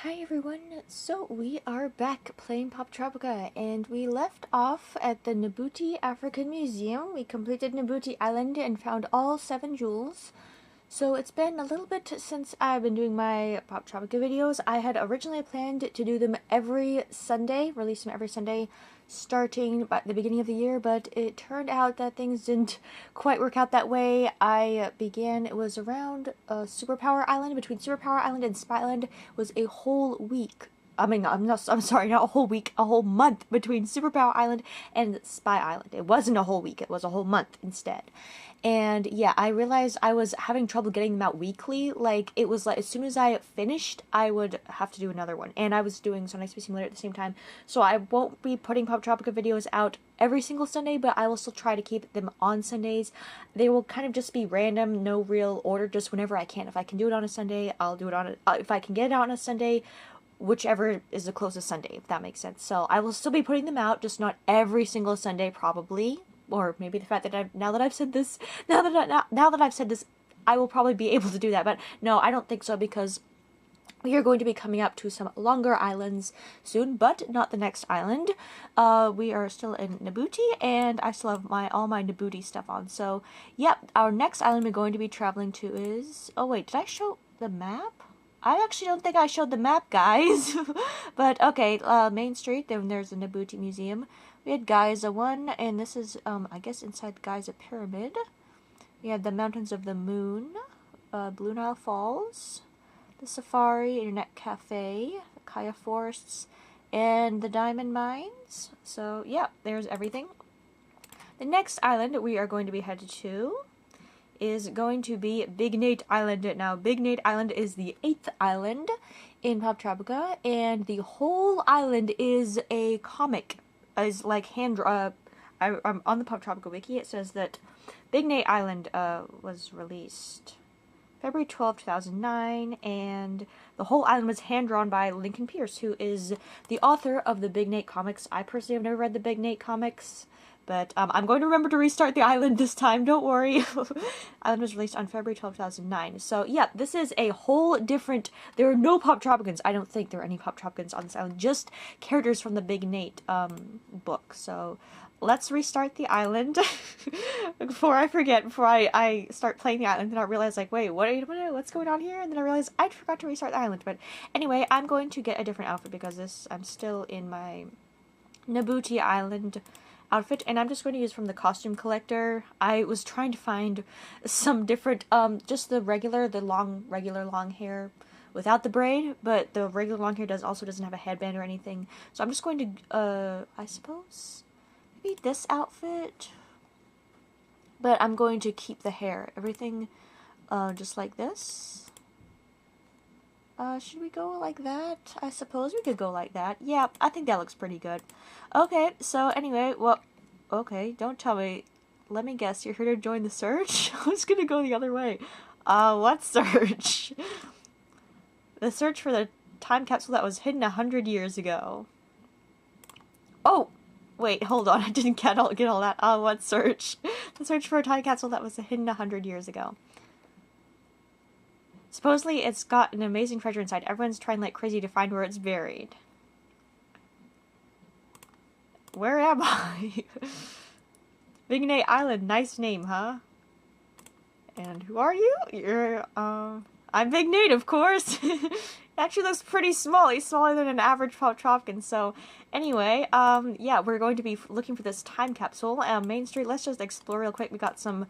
Hi everyone, so we are back playing Poptropica, and we left off at the Nabuti African Museum. We completed Nabuti Island and found all 7 jewels. So it's been a little bit since I've been doing my Poptropica videos. I had originally planned to do them every Sunday, release them every Sunday, starting by the beginning of the year, but it turned out that things didn't quite work out that way. It was around Superpower Island, between Superpower Island and Spy Island, was a whole week. I'm sorry, not a whole week, a whole month between Superpower Island and Spy Island. It wasn't a whole week, it was a whole month instead. And yeah, I realized I was having trouble getting them out weekly. Like, it was like, as soon as I finished, I would have to do another one. And I was doing Sunday Space Simulator at the same time. So I won't be putting Poptropica videos out every single Sunday, but I will still try to keep them on Sundays. They will kind of just be random, no real order, just whenever I can. If I can do it on a Sunday, I'll do it on if I can get it out on a Sunday, whichever is the closest Sunday, if that makes sense. So I will still be putting them out, just not every single Sunday, probably. Or maybe the fact that now that I've said this, I will probably be able to do that. But no, I don't think so, because we are going to be coming up to some longer islands soon, but not the next island. We are still in Nabuti, and I still have all my Nabuti stuff on. So, yep, our next island we're going to be traveling to is... Oh, wait, did I show the map? I actually don't think I showed the map, guys. But, okay, Main Street, then there's the Nabuti Museum. We had Giza 1, and this is, I guess, inside the Giza Pyramid. We have the Mountains of the Moon, Blue Nile Falls, the Safari, Internet Cafe, the Kaya Forests, and the Diamond Mines. So, yeah, there's everything. The next island we are going to be headed to is going to be Big Nate Island. Now, Big Nate Island is the 8th island in Poptropica, and the whole island is a comic. Is like I'm on the Poptropica wiki. It says that Big Nate Island was released February 12, 2009, and the whole island was hand-drawn by Lincoln Pierce, who is the author of the Big Nate comics. I personally have never read the Big Nate comics, but I'm going to remember to restart the island this time, don't worry. Island was released on February 12, 2009. So, yeah, this is a whole different... There are no Poptropicans. I don't think there are any Poptropicans on this island. Just characters from the Big Nate book. So, let's restart the island before I forget, before I start playing the island, and I realize, like, wait, what's going on here? And then I realize I forgot to restart the island. But anyway, I'm going to get a different outfit because I'm still in my Nabuti Island outfit, and I'm just going to use from the costume collector. I was trying to find some different, just the regular long hair without the braid, but the regular long hair also doesn't have a headband or anything. So I'm just going to, I suppose, maybe this outfit, but I'm going to keep the hair, everything, just like this. Should we go like that? I suppose we could go like that. Yeah, I think that looks pretty good. Okay, so anyway, well, okay, don't tell me. Let me guess, you're here to join the search? I was gonna go the other way. What search? The search for the time capsule that was hidden 100 years ago. Oh! Wait, hold on, I didn't get all that. What search? The search for a time capsule that was hidden 100 years ago. Supposedly, it's got an amazing treasure inside. Everyone's trying like crazy to find where it's buried. Where am I? Big Nate Island, nice name, huh? And who are you? I'm Big Nate, of course. Actually looks pretty small. He's smaller than an average Poptropican. So, anyway, yeah, we're going to be looking for this time capsule. Main Street, let's just explore real quick. We got some,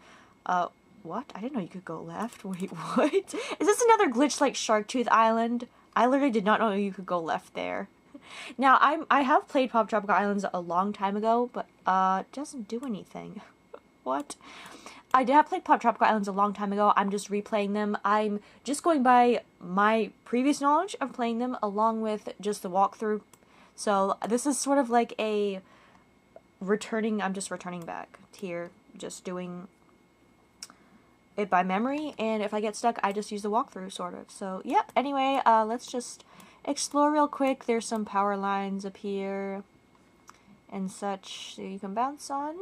what? I didn't know you could go left. Wait, what? Is this another glitch like Sharktooth Island? I literally did not know you could go left there. Now, I have played Poptropica Islands a long time ago, but, it doesn't do anything. What? I have played Poptropica Islands a long time ago. I'm just replaying them. I'm just going by my previous knowledge of playing them along with just the walkthrough. So, this is sort of like a I'm just returning back here, just doing it by memory, and if I get stuck, I just use the walkthrough, sort of. So, yep, anyway, let's just explore real quick. There's some power lines up here and such that you can bounce on.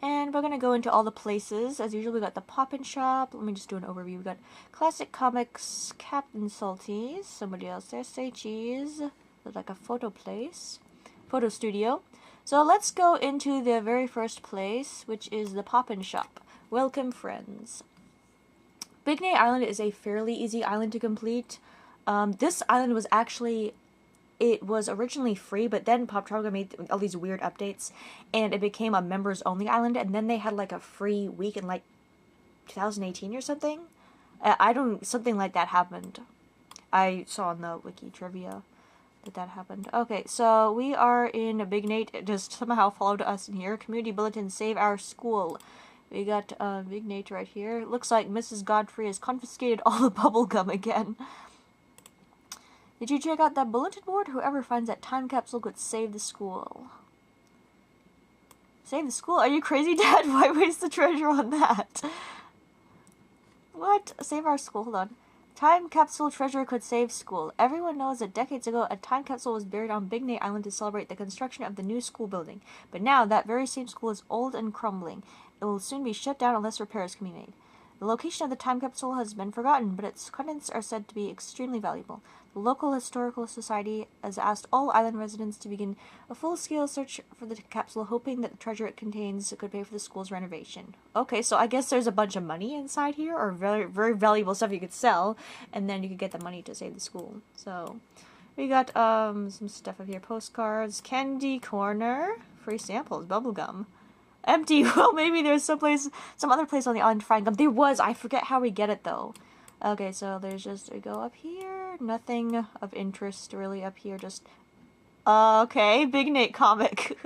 And we're gonna go into all the places. As usual, we got the Pop-In Shop. Let me just do an overview. We got Classic Comics, Captain Salty's, somebody else there, Say Cheese. Looks like a photo place. Photo studio. So let's go into the very first place, which is the Pop-In Shop. Welcome, friends. Big Nate Island is a fairly easy island to complete. This island was actually... It was originally free, but then Poptropica made all these weird updates, and it became a members-only island, and then they had, like, a free week in, like, 2018 or something? Something like that happened. I saw on the wiki trivia that happened. Okay, so we are in Big Nate. It just somehow followed us in here. Community Bulletin, Save Our School. We got, Big Nate right here. Looks like Mrs. Godfrey has confiscated all the bubble gum again. Did you check out that bulletin board? Whoever finds that time capsule could save the school. Save the school? Are you crazy, Dad? Why waste the treasure on that? What? Save our school. Hold on. Time capsule treasure could save school. Everyone knows that decades ago, a time capsule was buried on Big Nate Island to celebrate the construction of the new school building. But now, that very same school is old and crumbling. It will soon be shut down unless repairs can be made. The location of the time capsule has been forgotten, but its contents are said to be extremely valuable. The local historical society has asked all island residents to begin a full-scale search for the capsule, hoping that the treasure it contains could pay for the school's renovation. Okay, so I guess there's a bunch of money inside here, or very, very valuable stuff you could sell, and then you could get the money to save the school. So, we got some stuff up here. Postcards, candy corner, free samples, bubblegum. Empty. Well, maybe there's some other place on the island to find gum. There was. I forget how we get it, though. Okay, so there's just, we go up here. Nothing of interest really up here. Just, okay, Big Nate comic.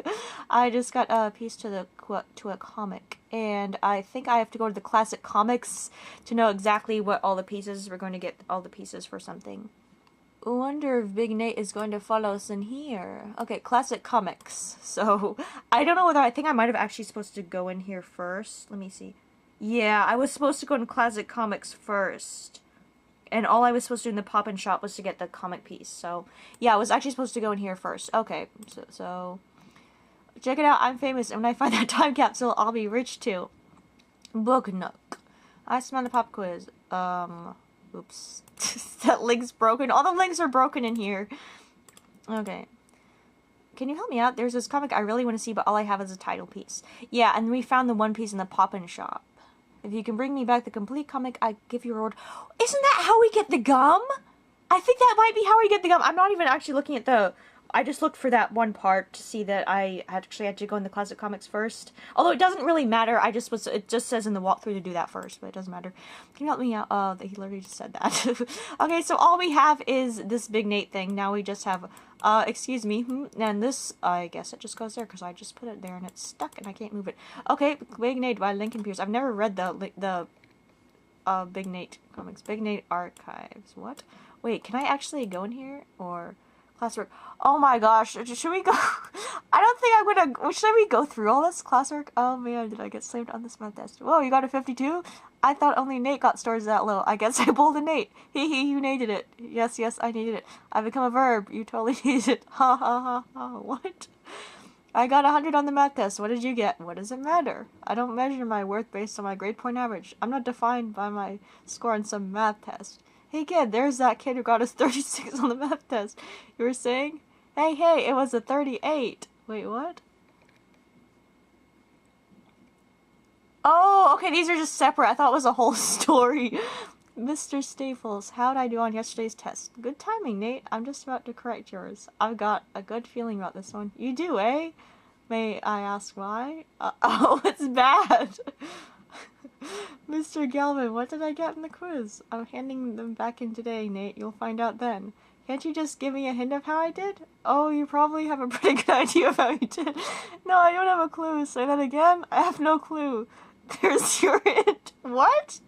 I just got a piece to a comic. And I think I have to go to the Classic Comics to know exactly what all the pieces, we're going to get all the pieces for something. I wonder if Big Nate is going to follow us in here. Okay, Classic Comics. So, I don't know whether, I think I might have actually supposed to go in here first. Let me see. Yeah, I was supposed to go in Classic Comics first. And all I was supposed to do in the Pop-In Shop was to get the comic piece. So, yeah, I was actually supposed to go in here first. Okay, so check it out. I'm famous, and when I find that time capsule, I'll be rich too. Book Nook. I smell the pop quiz. Oops. That link's broken. All the links are broken in here. Okay. Can you help me out? There's this comic I really want to see, but all I have is a title piece. Yeah, and we found the one piece in the Pop-In Shop. If you can bring me back the complete comic, I give you a reward. Isn't that how we get the gum? I think that might be how we get the gum. I'm not even actually looking at the... I just looked for that one part to see that I actually had to go in the Classic Comics first. Although it doesn't really matter. It just says in the walkthrough to do that first, but it doesn't matter. Can you help me out? Oh, he literally just said that. Okay, so all we have is this Big Nate thing. Now we just have, excuse me. And this, I guess it just goes there because I just put it there and it's stuck and I can't move it. Okay, Big Nate by Lincoln Pierce. I've never read the Big Nate comics. Big Nate Archives. What? Wait, can I actually go in here? Or... classwork. Oh my gosh, should we go? I don't think I'm gonna. Should we go through all this classwork? Oh man, did I get slammed on this math test? Whoa, you got a 52? I thought only Nate got scores that low. I guess I pulled a Nate. Hee, you needed it. Yes, I needed it. I become a verb. You totally needed it. Ha ha ha ha. What? I got 100 on the math test. What did you get? What does it matter? I don't measure my worth based on my grade point average. I'm not defined by my score on some math test. Hey kid, there's that kid who got us 36 on the math test. You were saying? Hey, it was a 38. Wait, what? Oh, okay, these are just separate. I thought it was a whole story. Mr. Staples, how'd I do on yesterday's test? Good timing, Nate. I'm just about to correct yours. I've got a good feeling about this one. You do, eh? May I ask why? Oh, it's bad. Mr. Galvin, what did I get in the quiz? I'm handing them back in today, Nate. You'll find out then. Can't you just give me a hint of how I did? Oh, you probably have a pretty good idea of how you did. No, I don't have a clue. Say that again? I have no clue. There's your hint. What?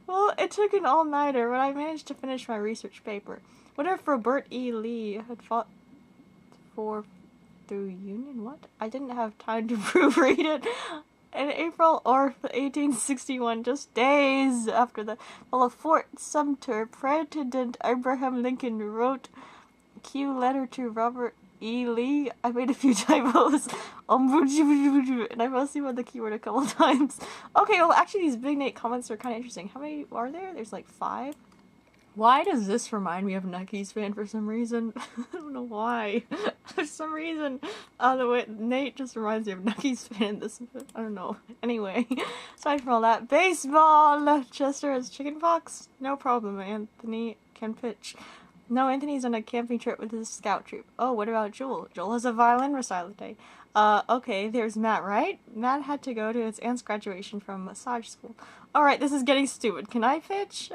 Well, it took an all-nighter, but I managed to finish my research paper. What if Robert E. Lee had fought through Union? What? I didn't have time to proofread it. In April or 1861, just days after the fall of Fort Sumter, President Abraham Lincoln wrote Q letter to Robert Ely. I made a few typos. And I mostly read the keyword a couple times. Okay, well, actually, these Big Nate comments are kind of interesting. How many are there? There's like 5. Why does this remind me of Nucky's fan for some reason? I don't know why. For some reason, the way Nate just reminds me of Nucky's fan. This, I don't know. Anyway, aside from all that, baseball. Chester has chickenpox. No problem. Anthony can pitch. No, Anthony's on a camping trip with his scout troop. Oh, what about Joel? Joel has a violin recital today. Okay, there's Matt, right? Matt had to go to his aunt's graduation from massage school. Alright, this is getting stupid. Can I pitch?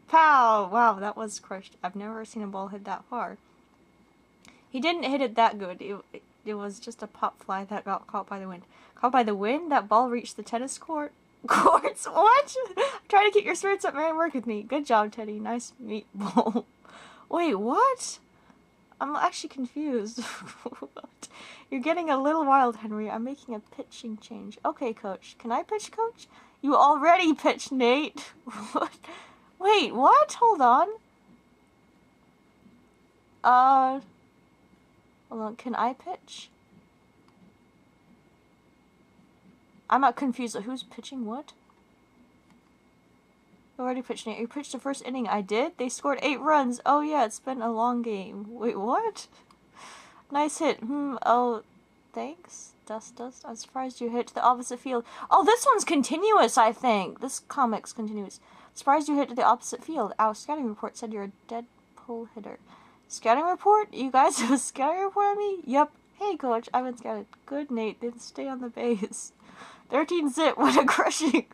Pow! Wow, that was crushed. I've never seen a ball hit that far. He didn't hit it that good. It was just a pop fly that got caught by the wind. Caught by the wind? That ball reached the tennis courts? What? Try to keep your spirits up, man. Work with me. Good job, Teddy. Nice meatball. Wait, what? I'm actually confused. What? You're getting a little wild, Henry. I'm making a pitching change. Okay, coach. Can I pitch, coach? You already pitched, Nate. What? Wait, what? Hold on. Hold on. Can I pitch? I'm not confused. Who's pitching what? You already pitched, Nate. You pitched the first inning. I did? They scored 8 runs. Oh, yeah, it's been a long game. Wait, what? Nice hit. Oh, thanks. Dust. I'm surprised you hit the opposite field. Oh, this one's continuous, I think. This comic's continuous. Surprised you hit the opposite field. Our scouting report said you're a dead pull hitter. Scouting report? You guys have a scouting report on me? Yep. Hey, coach, I've been scouted. Good, Nate. Then stay on the base. 13 zip. What a crushing.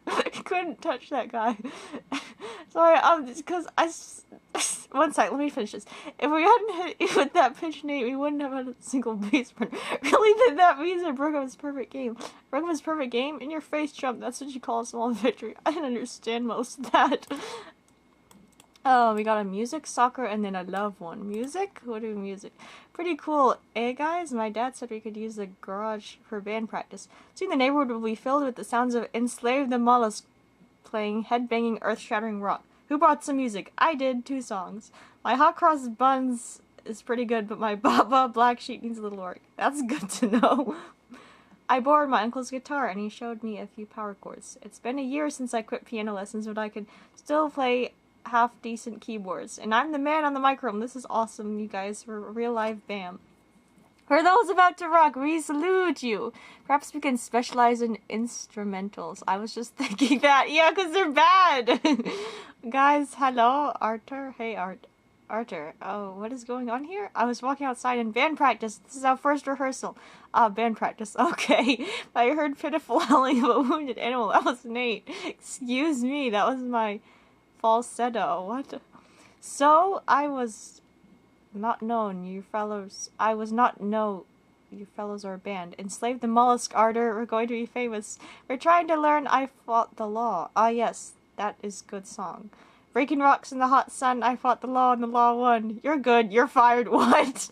Couldn't touch that guy. Sorry, because one sec, let me finish this. If we hadn't hit with that pitch, Nate, we wouldn't have had a single base runner. Really, that means I broke up his perfect game. Broke up his perfect game? In your face, Trump. That's what you call a small victory. I didn't understand most of that. Oh, we got a music, soccer, and then a love one. Music? What do music? Pretty cool. Hey guys, my dad said we could use the garage for band practice. Soon the neighborhood will be filled with the sounds of Enslave the Mollusk playing head-banging, earth-shattering rock. Who brought some music? I did. 2 songs. My hot cross buns is pretty good, but my Baba Black Sheep needs a little work. That's good to know. I borrowed my uncle's guitar, and he showed me a few power chords. It's been a year since I quit piano lessons, but I could still play half-decent keyboards. And I'm the man on the microphone. This is awesome, you guys. We're a real live band. For those about to rock, we salute you. Perhaps we can specialize in instrumentals. I was just thinking that. Yeah, because they're bad. Guys, hello. Arthur. Hey, Arthur. Oh, what is going on here? I was walking outside in band practice. This is our first rehearsal. Band practice. Okay. I heard pitiful howling of a wounded animal. That was Nate. Excuse me. That was my falsetto. What? So, I was not known, you fellows. I was not know you fellows are a band. Enslave the mollusk, Arthur. We're going to be famous. We're trying to learn I fought the law. Ah, yes. That is good song. Breaking rocks in the hot sun. I fought the law and the law won. You're good. You're fired. What?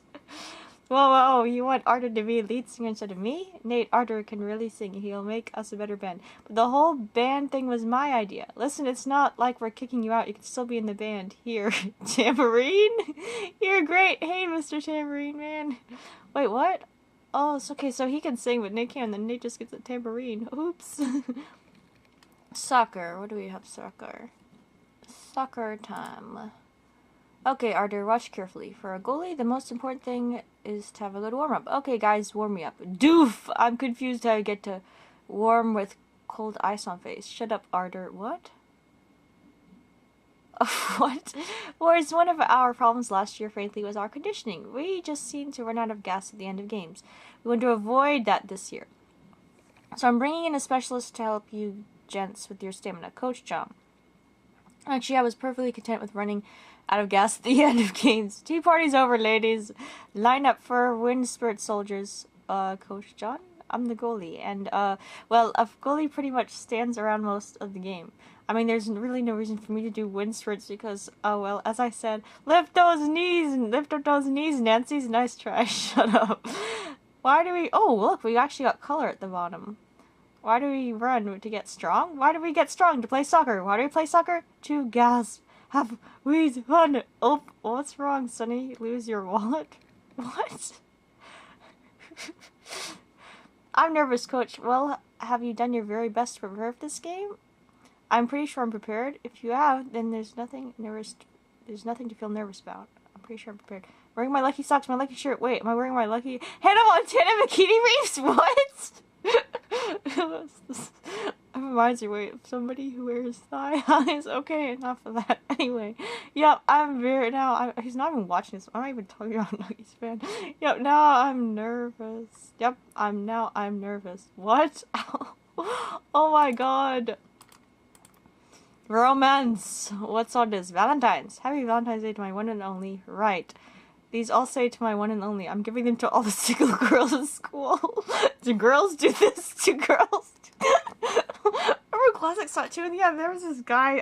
Whoa, you want Arthur to be lead singer instead of me? Nate, Arthur can really sing. He'll make us a better band. But the whole band thing was my idea. Listen, it's not like we're kicking you out. You can still be in the band. Here, Tambourine? You're great. Hey, Mr. Tambourine Man. Wait, what? Oh, it's okay, so he can sing, but Nate can't. Then Nate just gets a tambourine. Oops. Soccer. What do we have? Soccer. Soccer time. Okay, Arthur, watch carefully. For a goalie, the most important thing is to have a good warm-up. Okay, guys, warm me up. Doof! I'm confused how I get to warm with cold ice on face. Shut up, Arthur. What? What? Whereas one of our problems last year, frankly, was our conditioning. We just seemed to run out of gas at the end of games. We want to avoid that this year. So I'm bringing in a specialist to help you gents with your stamina. Coach John. Actually, I was perfectly content with running out of gas at the end of games. Tea party's over, ladies. Line up for wind spirit soldiers. Coach John? I'm the goalie. And, well, a goalie pretty much stands around most of the game. I mean, there's really no reason for me to do wind spurts because, oh, well, as I said, lift those knees and lift up those knees, Nancy's. Nice try. Shut up. Why do we... Oh, look, we actually got color at the bottom. Why do we run? To get strong? Why do we get strong? To play soccer. Why do we play soccer? To gasp. Have we fun? Oh, what's wrong, Sonny? Lose your wallet? What? I'm nervous, Coach. Well, have you done your very best to prepare for this game? I'm pretty sure I'm prepared. If you have, then there's nothing to feel nervous about. I'm pretty sure I'm prepared. Wearing my lucky socks, my lucky shirt. Wait, am I wearing my lucky Hannah Montana bikini briefs? What? That reminds me, wait, somebody who wears thigh highs. Okay, enough of that. Anyway, yep, I'm very now. He's not even watching this. I'm not even talking about Nuggies fan. Yep, now I'm nervous. Yep, I'm nervous. What? Oh my god. Romance. What's on this? Valentine's. Happy Valentine's Day to my one and only. Right. These all say to my one and only. I'm giving them to all the single girls in school. Do girls do this? Do girls? Remember Classic Saw too? And yeah, there was this guy,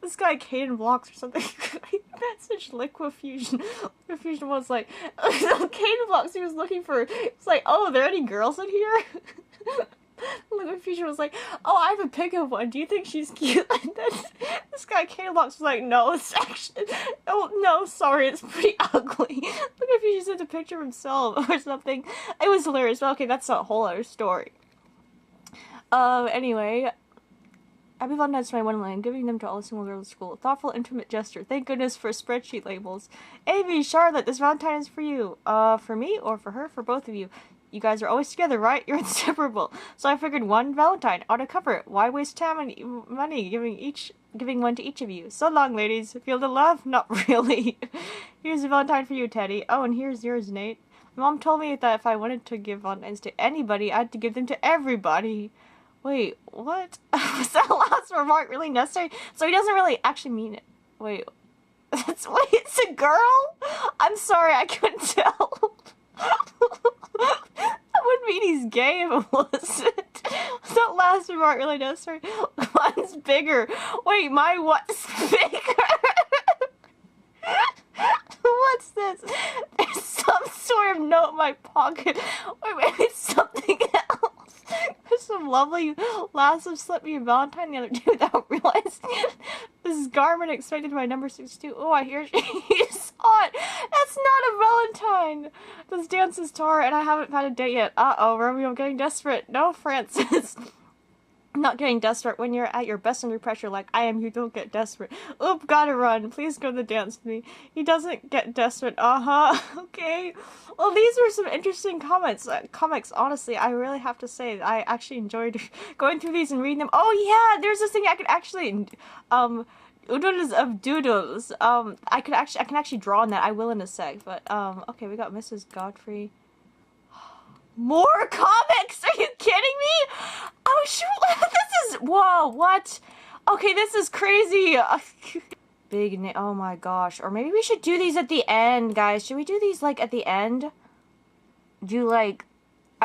this guy Caden Blocks or something. Message Liquefusion. Liquefusion was like, Caden Blocks, he was looking for, it's like, oh, are there any girls in here? Liquefusion was like, oh, I have a pic of one. Do you think she's cute? And then this guy Caden Blocks was like, no, it's actually, oh, no, sorry, it's pretty ugly. Liquefusion sent a picture of himself or something. It was hilarious, but okay, that's a whole other story. Anyway, Happy Valentine's to my one and only. I'm giving them to all the single girls at school. Thoughtful, intimate gesture. Thank goodness for spreadsheet labels. Amy, Charlotte, this Valentine is for you. For me or for her? For both of you. You guys are always together, right? You're inseparable. So I figured one Valentine ought to cover it. Why waste time and money giving one to each of you? So long, ladies. Feel the love? Not really. Here's a Valentine for you, Teddy. Oh, and here's yours, Nate. My mom told me that if I wanted to give Valentines to anybody, I had to give them to everybody. Wait, what? Was that last remark really necessary? So he doesn't really actually mean it. Wait, wait, it's a girl? I'm sorry, I couldn't tell. That would mean he's gay if it wasn't. Was that last remark really necessary? Mine's bigger. Wait, my what's bigger? What's this? There's some sort of note in my pocket. Wait, maybe it's something else. There's some lovely lass have slipped me a Valentine the other day without realizing it. This garment expected my number 62. Oh, I hear she's hot. That's not a Valentine. This dance is to her and I haven't had a date yet. Uh-oh, Romeo, I'm getting desperate. No, Francis. I'm not getting desperate. When you're at your best under pressure like I am, you don't get desperate. Oop, gotta run. Please go to the dance with me. He doesn't get desperate. Okay. Well, these were some interesting comics, honestly. I really have to say, I actually enjoyed going through these and reading them. Oh yeah, there's this thing I could actually, oodles of doodles. I can actually draw on that. I will in a sec, but, okay, we got Mrs. Godfrey. More comics? Are you kidding me? Oh shoot, this is, whoa, what? Okay, this is crazy. Oh my gosh. Or maybe we should do these at the end, guys. Should we do these, like, at the end? I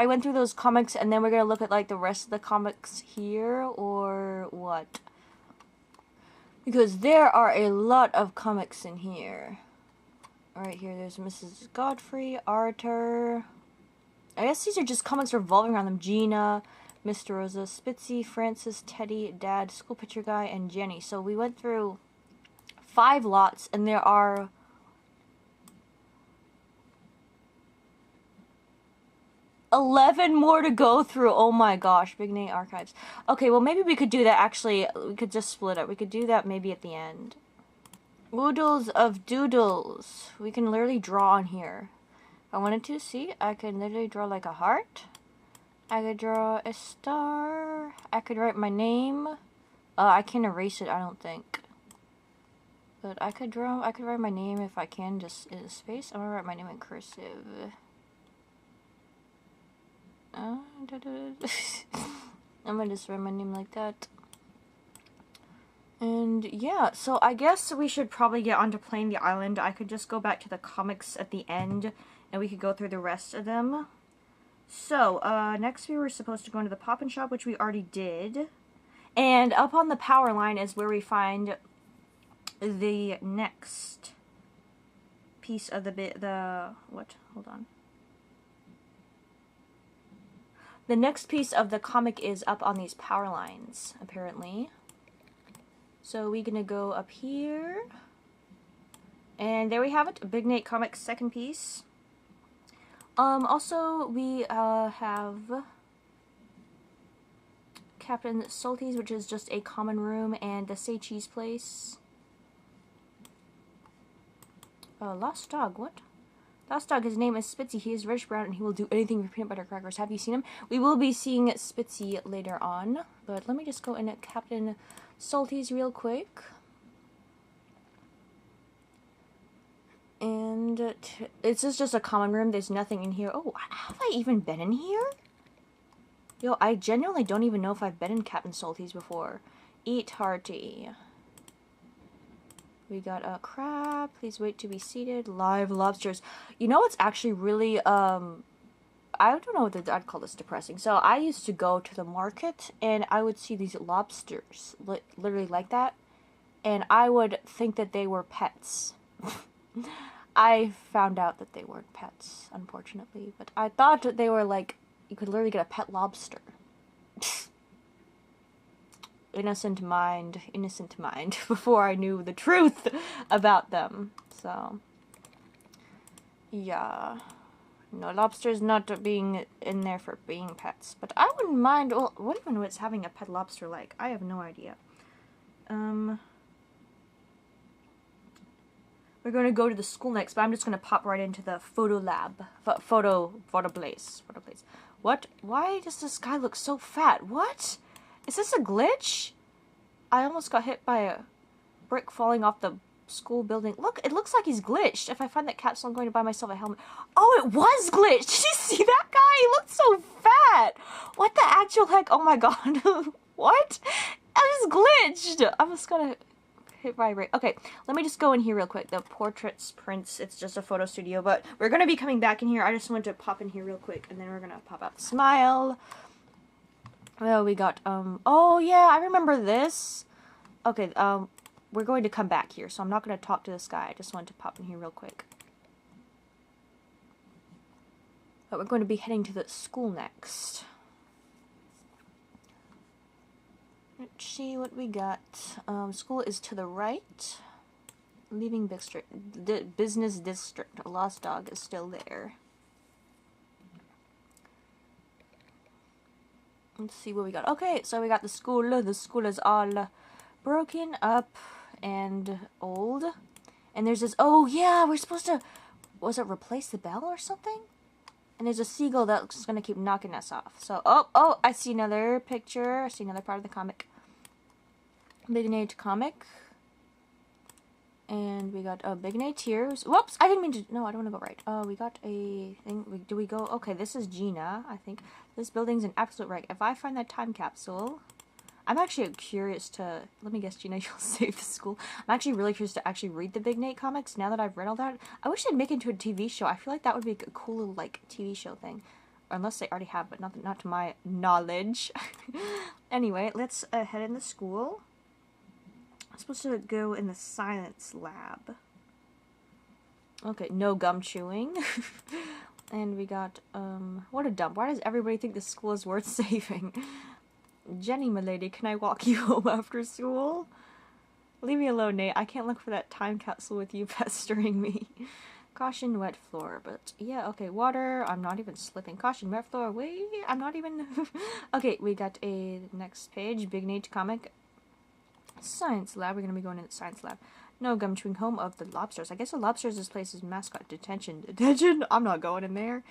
went through those comics and then we're gonna look at, like, the rest of the comics here, or what? Because there are a lot of comics in here. Alright, here, there's Mrs. Godfrey, Arthur. I guess these are just comics revolving around them. Gina, Mr. Rosa, Spitzy, Francis, Teddy, Dad, School Picture Guy, and Jenny. So we went through 5 lots, and there are 11 more to go through. Oh my gosh, Big Nate Archives. Okay, well maybe we could do that actually. We could just split it. We could do that maybe at the end. Oodles of doodles. We can literally draw on here. If I wanted to, see, I could literally draw like a heart. I could draw a star. I could write my name. I can't erase it, I don't think. But I could write my name if I can, just in a space. I'm gonna write my name in cursive. I'm gonna just write my name like that. And yeah, so I guess we should probably get onto playing the island. I could just go back to the comics at the end, and we could go through the rest of them. So, next we were supposed to go into the Pop-In Shop, which we already did. And up on the power line is where we find the next piece of hold on. The next piece of the comic is up on these power lines, apparently. So we're gonna go up here. And there we have it, Big Nate Comics second piece. Also, we have Captain Salty's, which is just a common room, and the Say Cheese place. Lost Dog, what? Lost Dog, his name is Spitzy. He is reddish brown and he will do anything for peanut butter crackers. Have you seen him? We will be seeing Spitzy later on, but let me just go in at Captain Salty's real quick. And this is just a common room. There's nothing in here. Oh, have I even been in here? Yo, I genuinely don't even know if I've been in Captain Salty's before. Eat hearty. We got a crab. Please wait to be seated. Live lobsters. You know what's actually really, I don't know what I'd call this depressing. So I used to go to the market and I would see these lobsters, literally like that. And I would think that they were pets. I found out that they weren't pets, unfortunately. But I thought that they were like, you could literally get a pet lobster. Innocent mind, before I knew the truth about them. So, yeah. No, lobsters not being in there for being pets. But I wouldn't mind, well, what even was having a pet lobster like? I have no idea. We're going to go to the school next, but I'm just going to pop right into the photo lab. Photo place. What? Why does this guy look so fat? What? Is this a glitch? I almost got hit by a brick falling off the school building. Look, it looks like he's glitched. If I find that capsule, I'm going to buy myself a helmet. Oh, it was glitched! Did you see that guy? He looked so fat! What the actual heck? Oh my god. What? I was glitched! I'm just gonna hit vibrate. Okay, let me just go in here real quick. The portraits, prints, it's just a photo studio, but we're gonna be coming back in here. I just wanted to pop in here real quick, and then we're gonna pop out the smile. Well, we got, oh yeah, I remember this. Okay, we're going to come back here, so I'm not going to talk to this guy. I just wanted to pop in here real quick. But we're going to be heading to the school next. Let's see what we got. School is to the right. Leaving business district. Lost Dog is still there. Let's see what we got. Okay, so we got the school. The school is all broken up and old. And there's this, oh yeah, we're supposed to, was it replace the bell or something? And there's a seagull that's going to keep knocking us off. So, oh, I see another picture. I see another part of the comic. Big Nate comic. And we got a Big Nate here. Whoops, I didn't mean to, no, I don't want to go right. We got a thing, do we go, okay, this is Gina, I think. This building's an absolute wreck. If I find that time capsule, I'm actually curious to, let me guess, Gina, you'll save the school. I'm actually really curious to actually read the Big Nate comics now that I've read all that. I wish they'd make it into a TV show. I feel like that would be a cool little, like, TV show thing. Or unless they already have, but not to my knowledge. Anyway, let's head in the school. I'm supposed to go in the science lab. Okay, no gum chewing. And we got, what a dump. Why does everybody think this school is worth saving? Jenny, my lady, can I walk you home after school? Leave me alone, Nate. I can't look for that time capsule with you pestering me. Caution, wet floor. But, yeah, okay, water. I'm not even slipping. Caution, wet floor. Wait, I'm not even... Okay, we got a next page. Big Nate comic. Science lab. We're going to be going in the science lab. No gum chewing, home of the lobsters. I guess the lobsters is this place's mascot. Detention. Detention? I'm not going in there.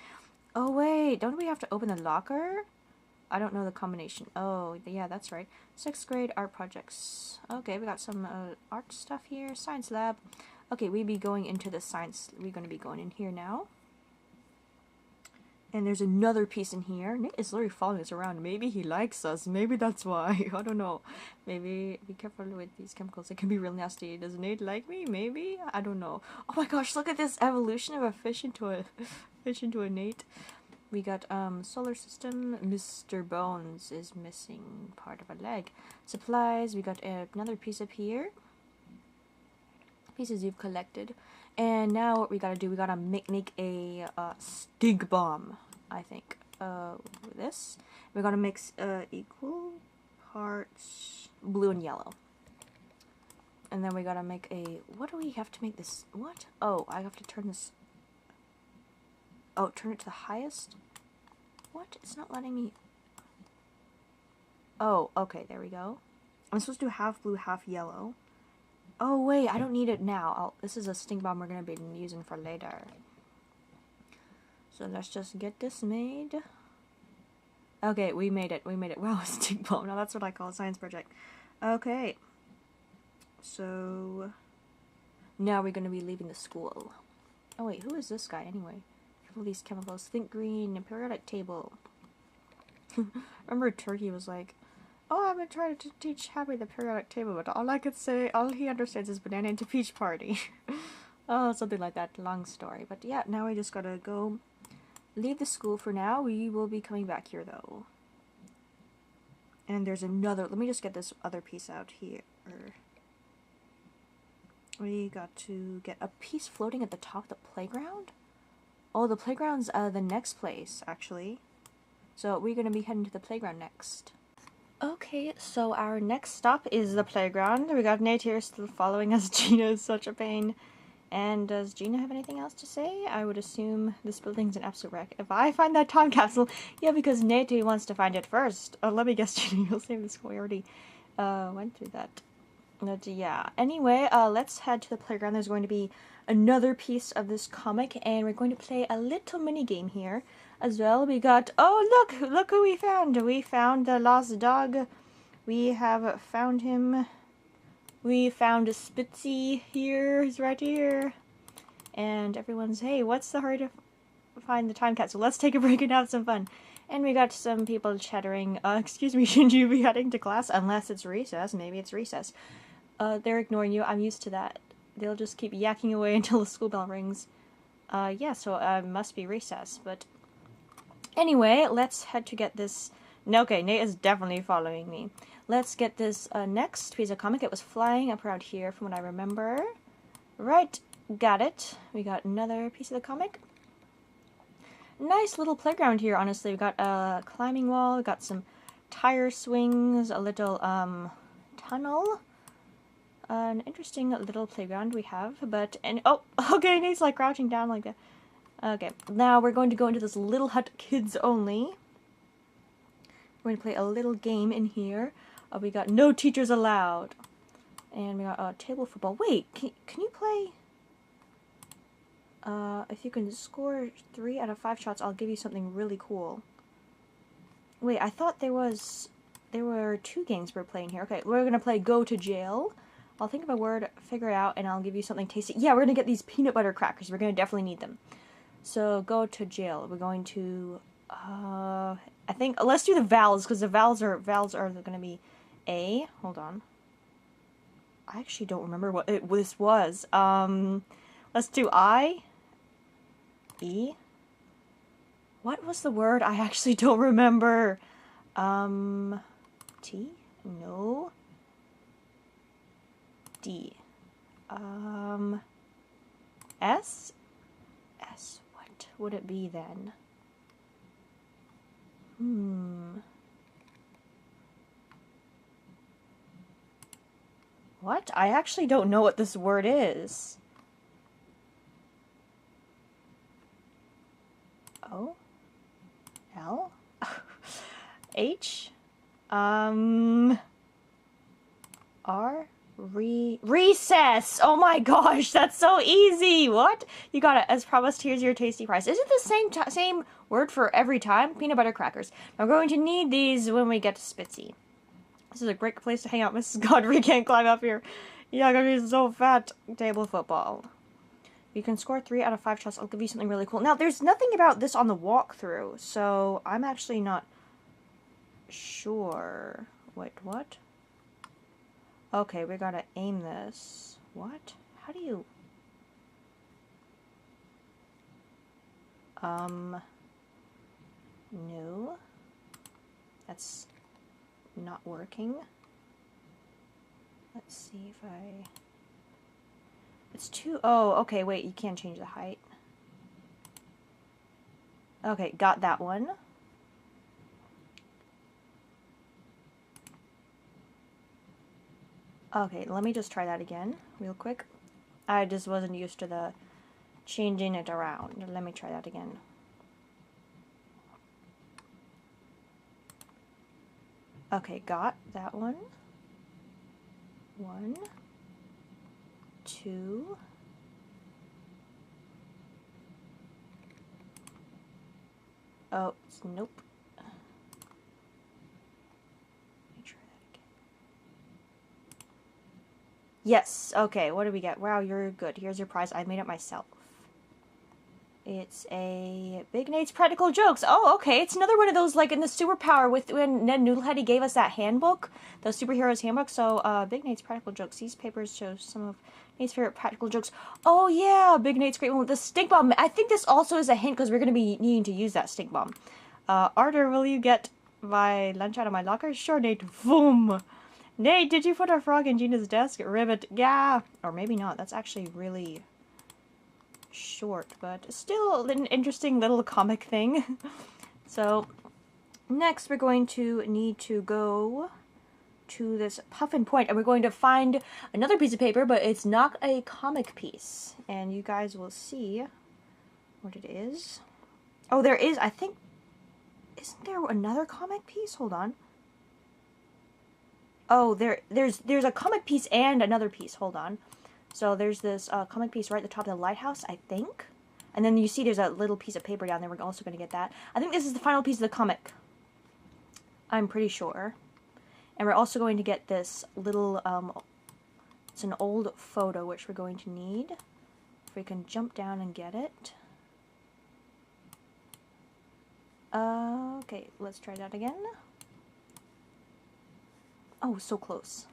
Oh, wait. Don't we have to open the locker? I don't know the combination. Oh, yeah, that's right. 6th grade art projects. Okay, we got some art stuff here. Science lab. Okay, we be going into the science. We're going to be going in here now. And there's another piece in here. Nate is literally following us around. Maybe he likes us. Maybe that's why. I don't know. Maybe be careful with these chemicals. It can be real nasty. Does Nate like me? Maybe? I don't know. Oh my gosh, look at this evolution of a fish into a Nate. We got solar system. Mr. Bones is missing part of a leg. Supplies. We got another piece up here. Pieces you've collected. And now what we gotta do, we gotta make a stink bomb, I think. This. We're gonna mix equal parts blue and yellow. And then we gotta make a, what do we have to make this, what? Oh, I have to turn this. Oh, turn it to the highest? What? It's not letting me... Oh, okay, there we go. I'm supposed to do half blue, half yellow. Oh, wait, I don't need it now. This is a stink bomb we're going to be using for later. So let's just get this made. Okay, we made it. We made it. Wow, stink bomb. Now that's what I call a science project. Okay. So... now we're going to be leaving the school. Oh, wait, who is this guy anyway? All these chemicals. Think green, periodic table. Remember Turkey was like, oh, I'm gonna try to teach Happy the periodic table, but all I could say, all he understands is banana into peach party. Oh, something like that. Long story. But yeah, now we just gotta go leave the school for now. We will be coming back here though. And there's another, let me just get this other piece out here. We got to get a piece floating at the top of the playground? Oh, the playground's the next place, actually. So we're gonna be heading to the playground next. Okay, so our next stop is the playground. We got Nate here still following us. Gina is such a pain. And does Gina have anything else to say? I would assume this building's an absolute wreck. If I find that time capsule, yeah, because Nate wants to find it first. Let me guess, Gina, you'll save the school. We already went through that. But yeah, anyway, let's head to the playground. There's going to be another piece of this comic, and we're going to play a little mini game here as well. We got, oh look who we found. We found the lost dog. We have found him. We found a Spitzy here. He's right here. And everyone's, hey, what's the hurry to find the time capsule? Let's take a break and have some fun. And we got some people chattering, excuse me, shouldn't you be heading to class? Unless it's recess. Maybe it's recess. They're ignoring you. I'm used to that. They'll just keep yakking away until the school bell rings. Yeah, so must be recess. But anyway, let's head to get this. Okay, Nate is definitely following me. Let's get this next piece of comic. It was flying up around here from what I remember. Right, got it. We got another piece of the comic. Nice little playground here, honestly. We got a climbing wall, we got some tire swings, a little tunnel. An interesting little playground we have, but, and, oh, okay, Nate's like crouching down like that. Okay, now we're going to go into this little hut, kids only. We're going to play a little game in here. We got no teachers allowed. And we got table football. Wait, can you play? If you can score 3 out of 5 shots, I'll give you something really cool. Wait, I thought there were 2 games we're playing here. Okay, we're going to play Go to Jail. I'll think of a word, figure it out, and I'll give you something tasty. Yeah, we're going to get these peanut butter crackers. We're going to definitely need them. So, go to jail. We're going to, I think, let's do the vowels, because the vowels are going to be A. Hold on. I actually don't remember what this was. Let's do I. E. What was the word? I actually don't remember. T? No. D. S? S. What would it be then? What? I actually don't know what this word is. O? L? H? R? Recess! Oh my gosh, that's so easy! What? You got it. As promised, here's your tasty prize. Is it the same word for every time? Peanut butter crackers. We're going to need these when we get to Spitzy. This is a great place to hang out. Mrs. Godfrey can't climb up here. Yeah, I'm gonna be so fat. Table football. You can score 3 out of 5 shots. I'll give you something really cool. Now, there's nothing about this on the walkthrough, so I'm actually not sure. Wait, what? Okay, we gotta aim this. What? How do you... No. That's not working. Let's see if I... It's too... Oh, okay, wait, you can't change the height. Okay, got that one. Okay, let me just try that again, real quick. I just wasn't used to the changing it around. Let me try that again. Okay, got that one. 1, 2. Oh, nope. Let me try that again. Yes, okay, what do we get? Wow, you're good. Here's your prize. I made it myself. It's a Big Nate's Practical Jokes. Oh, okay. It's another one of those, like, in the Superpower with when Ned Noodlehead, he gave us that handbook, the superheroes handbook. So, Big Nate's Practical Jokes. These papers show some of Nate's favorite practical jokes. Oh, yeah, Big Nate's great one with the stink bomb. I think this also is a hint because we're going to be needing to use that stink bomb. Arthur, will you get my lunch out of my locker? Sure, Nate. Boom. Nate, did you put a frog in Gina's desk? Ribbit. Yeah. Or maybe not. That's actually really short, but still an interesting little comic thing. So next we're going to need to go to this Puffin Point, and we're going to find another piece of paper, but it's not a comic piece, and you guys will see what it is. Oh, there is, I think, isn't there another comic piece? Hold on. Oh, there's a comic piece and another piece. Hold on. So there's this comic piece right at the top of the lighthouse, I think. And then you see there's a little piece of paper down there. We're also going to get that. I think this is the final piece of the comic. I'm pretty sure. And we're also going to get this little, it's an old photo, which we're going to need. If we can jump down and get it. Okay, let's try that again. Oh, so close.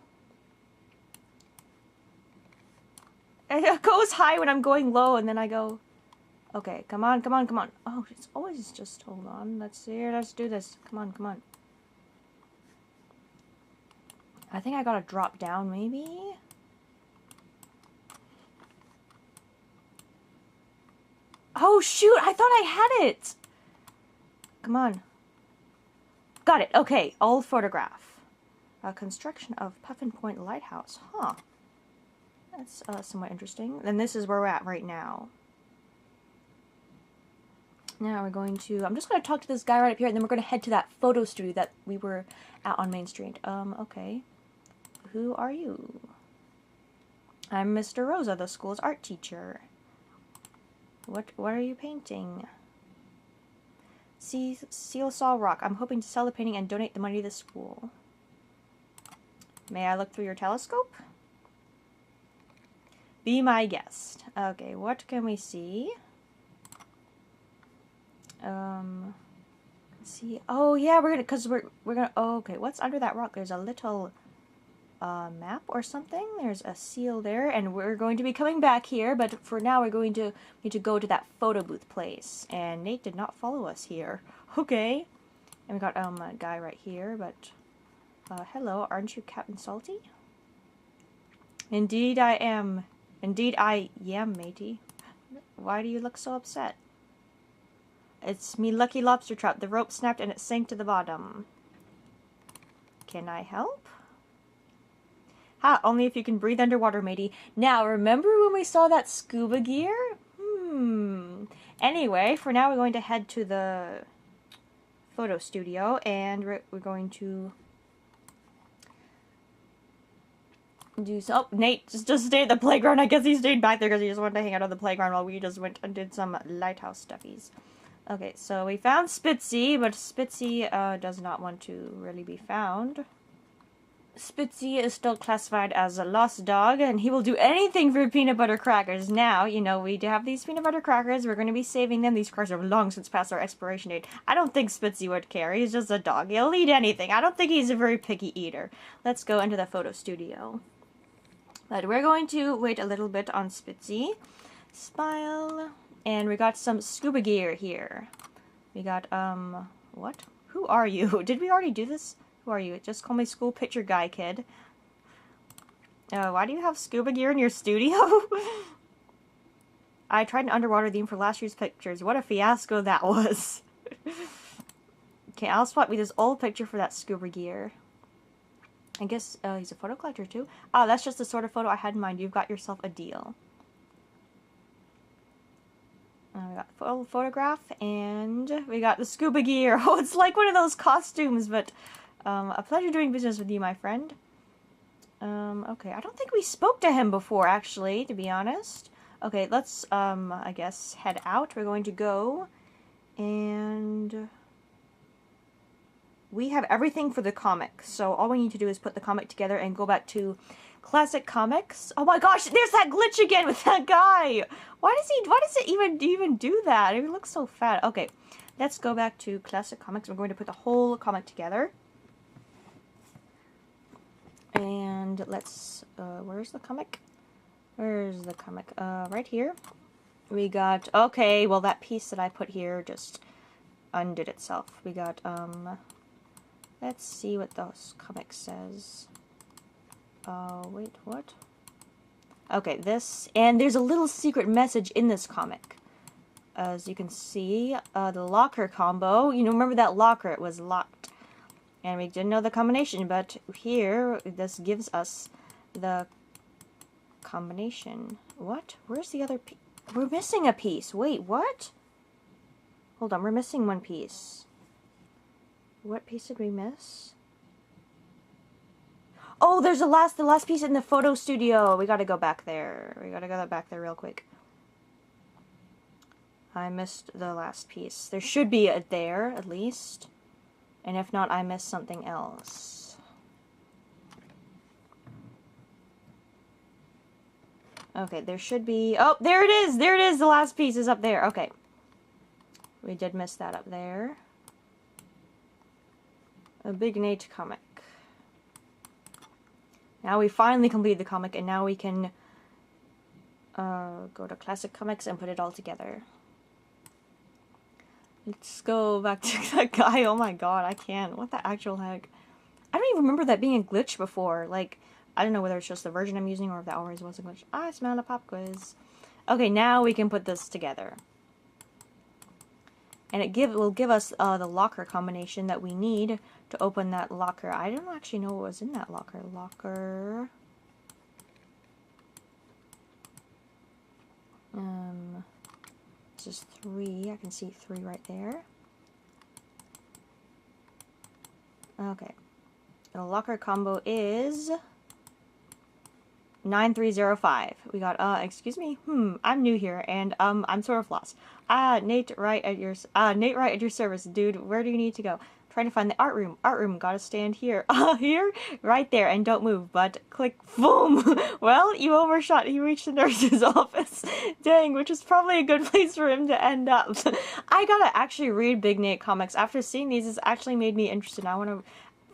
It goes high when I'm going low, and then I go, okay, come on, come on, come on. Oh, it's always just, hold on, let's see, let's do this. Come on, come on. I think I gotta drop down, maybe? Oh, shoot, I thought I had it! Come on. Got it, okay, old photograph. Construction of Puffin Point Lighthouse, huh. That's somewhat interesting. And this is where we're at right now. Now we're going to, I'm just going to talk to this guy right up here, and then we're going to head to that photo studio that we were at on Main Street. Okay. Who are you? I'm Mr. Rosa, the school's art teacher. What are you painting? Seal Saw Rock. I'm hoping to sell the painting and donate the money to the school. May I look through your telescope? Be my guest. Okay, what can we see? Let's see. Oh yeah, we're gonna. Oh, okay, what's under that rock? There's a little map or something. There's a seal there, and we're going to be coming back here. But for now, we're going to need to go to that photo booth place. And Nate did not follow us here. Okay. And we got a guy right here. But hello, aren't you Captain Salty? Indeed, I am. Indeed I am, matey. Why do you look so upset? It's me lucky lobster trap. The rope snapped and it sank to the bottom. Can I help? Ha, only if you can breathe underwater, matey. Now, remember when we saw that scuba gear? Anyway, for now we're going to head to the photo studio, and we're going to do so. Oh, Nate just stayed at the playground. I guess he stayed back there because he just wanted to hang out on the playground while we just went and did some lighthouse stuffies. Okay, so we found Spitzy, but Spitzy does not want to really be found. Spitzy is still classified as a lost dog, and he will do anything for peanut butter crackers. Now, you know, we do have these peanut butter crackers. We're going to be saving them. These crackers are long since past their expiration date. I don't think Spitzy would care. He's just a dog. He'll eat anything. I don't think he's a very picky eater. Let's go into the photo studio. But we're going to wait a little bit on Spitzy. Smile. And we got some scuba gear here. We got, what? Who are you? Did we already do this? Who are you? Just call me school picture guy, kid. Why do you have scuba gear in your studio? I tried an underwater theme for last year's pictures. What a fiasco that was. Okay, I'll swap me this old picture for that scuba gear. I guess he's a photo collector too. Oh, that's just the sort of photo I had in mind. You've got yourself a deal. We got the photograph, and we got the scuba gear. Oh, it's like one of those costumes, but A pleasure doing business with you, my friend. Okay, I don't think we spoke to him before, actually, to be honest. Okay, let's, I guess, head out. We're going to go, and we have everything for the comic, so all we need to do is put the comic together and go back to Classic Comics. Oh my gosh, there's that glitch again with that guy! Why does it even do that? He looks so fat. Okay, let's go back to Classic Comics. We're going to put the whole comic together. And let's, where's the comic? Where's the comic? Right here. We got, okay, well that piece that I put here just undid itself. We got, let's see what this comic says. Oh, wait, what? Okay, this, and there's a little secret message in this comic. As you can see, the locker combo, you know, remember that locker, it was locked. And we didn't know the combination, but here, this gives us the combination. What? Where's the other piece? We're missing a piece. Wait, what? Hold on, we're missing one piece. What piece did we miss? Oh, there's the last piece in the photo studio. We gotta go back there. We gotta go back there real quick. I missed the last piece. There should be a there, at least. And if not, I missed something else. Okay, there should be... Oh, there it is! There it is! The last piece is up there. Okay. We did miss that up there. A Big Nate comic. Now we finally completed the comic, and now we can go to Classic Comics and put it all together. Let's go back to that guy. Oh my god, I can't. What the actual heck? I don't even remember that being a glitch before. Like, I don't know whether it's just the version I'm using or if that always was a glitch. I smell a pop quiz. Okay, now we can put this together. And it will give us the locker combination that we need to open that locker. I don't actually know what was in that locker. Locker... This is 3. I can see 3 right there. Okay. The locker combo is 9305. We got, excuse me? I'm new here, and, I'm sort of lost. Nate right at your service, dude. Where do you need to go? Trying to find the art room. Art room, gotta stand here. Here? Right there, and don't move, but click, boom! Well, you overshot. He reached the nurse's office. Dang, which is probably a good place for him to end up. I gotta actually read Big Nate comics. After seeing these, it's actually made me interested. I want to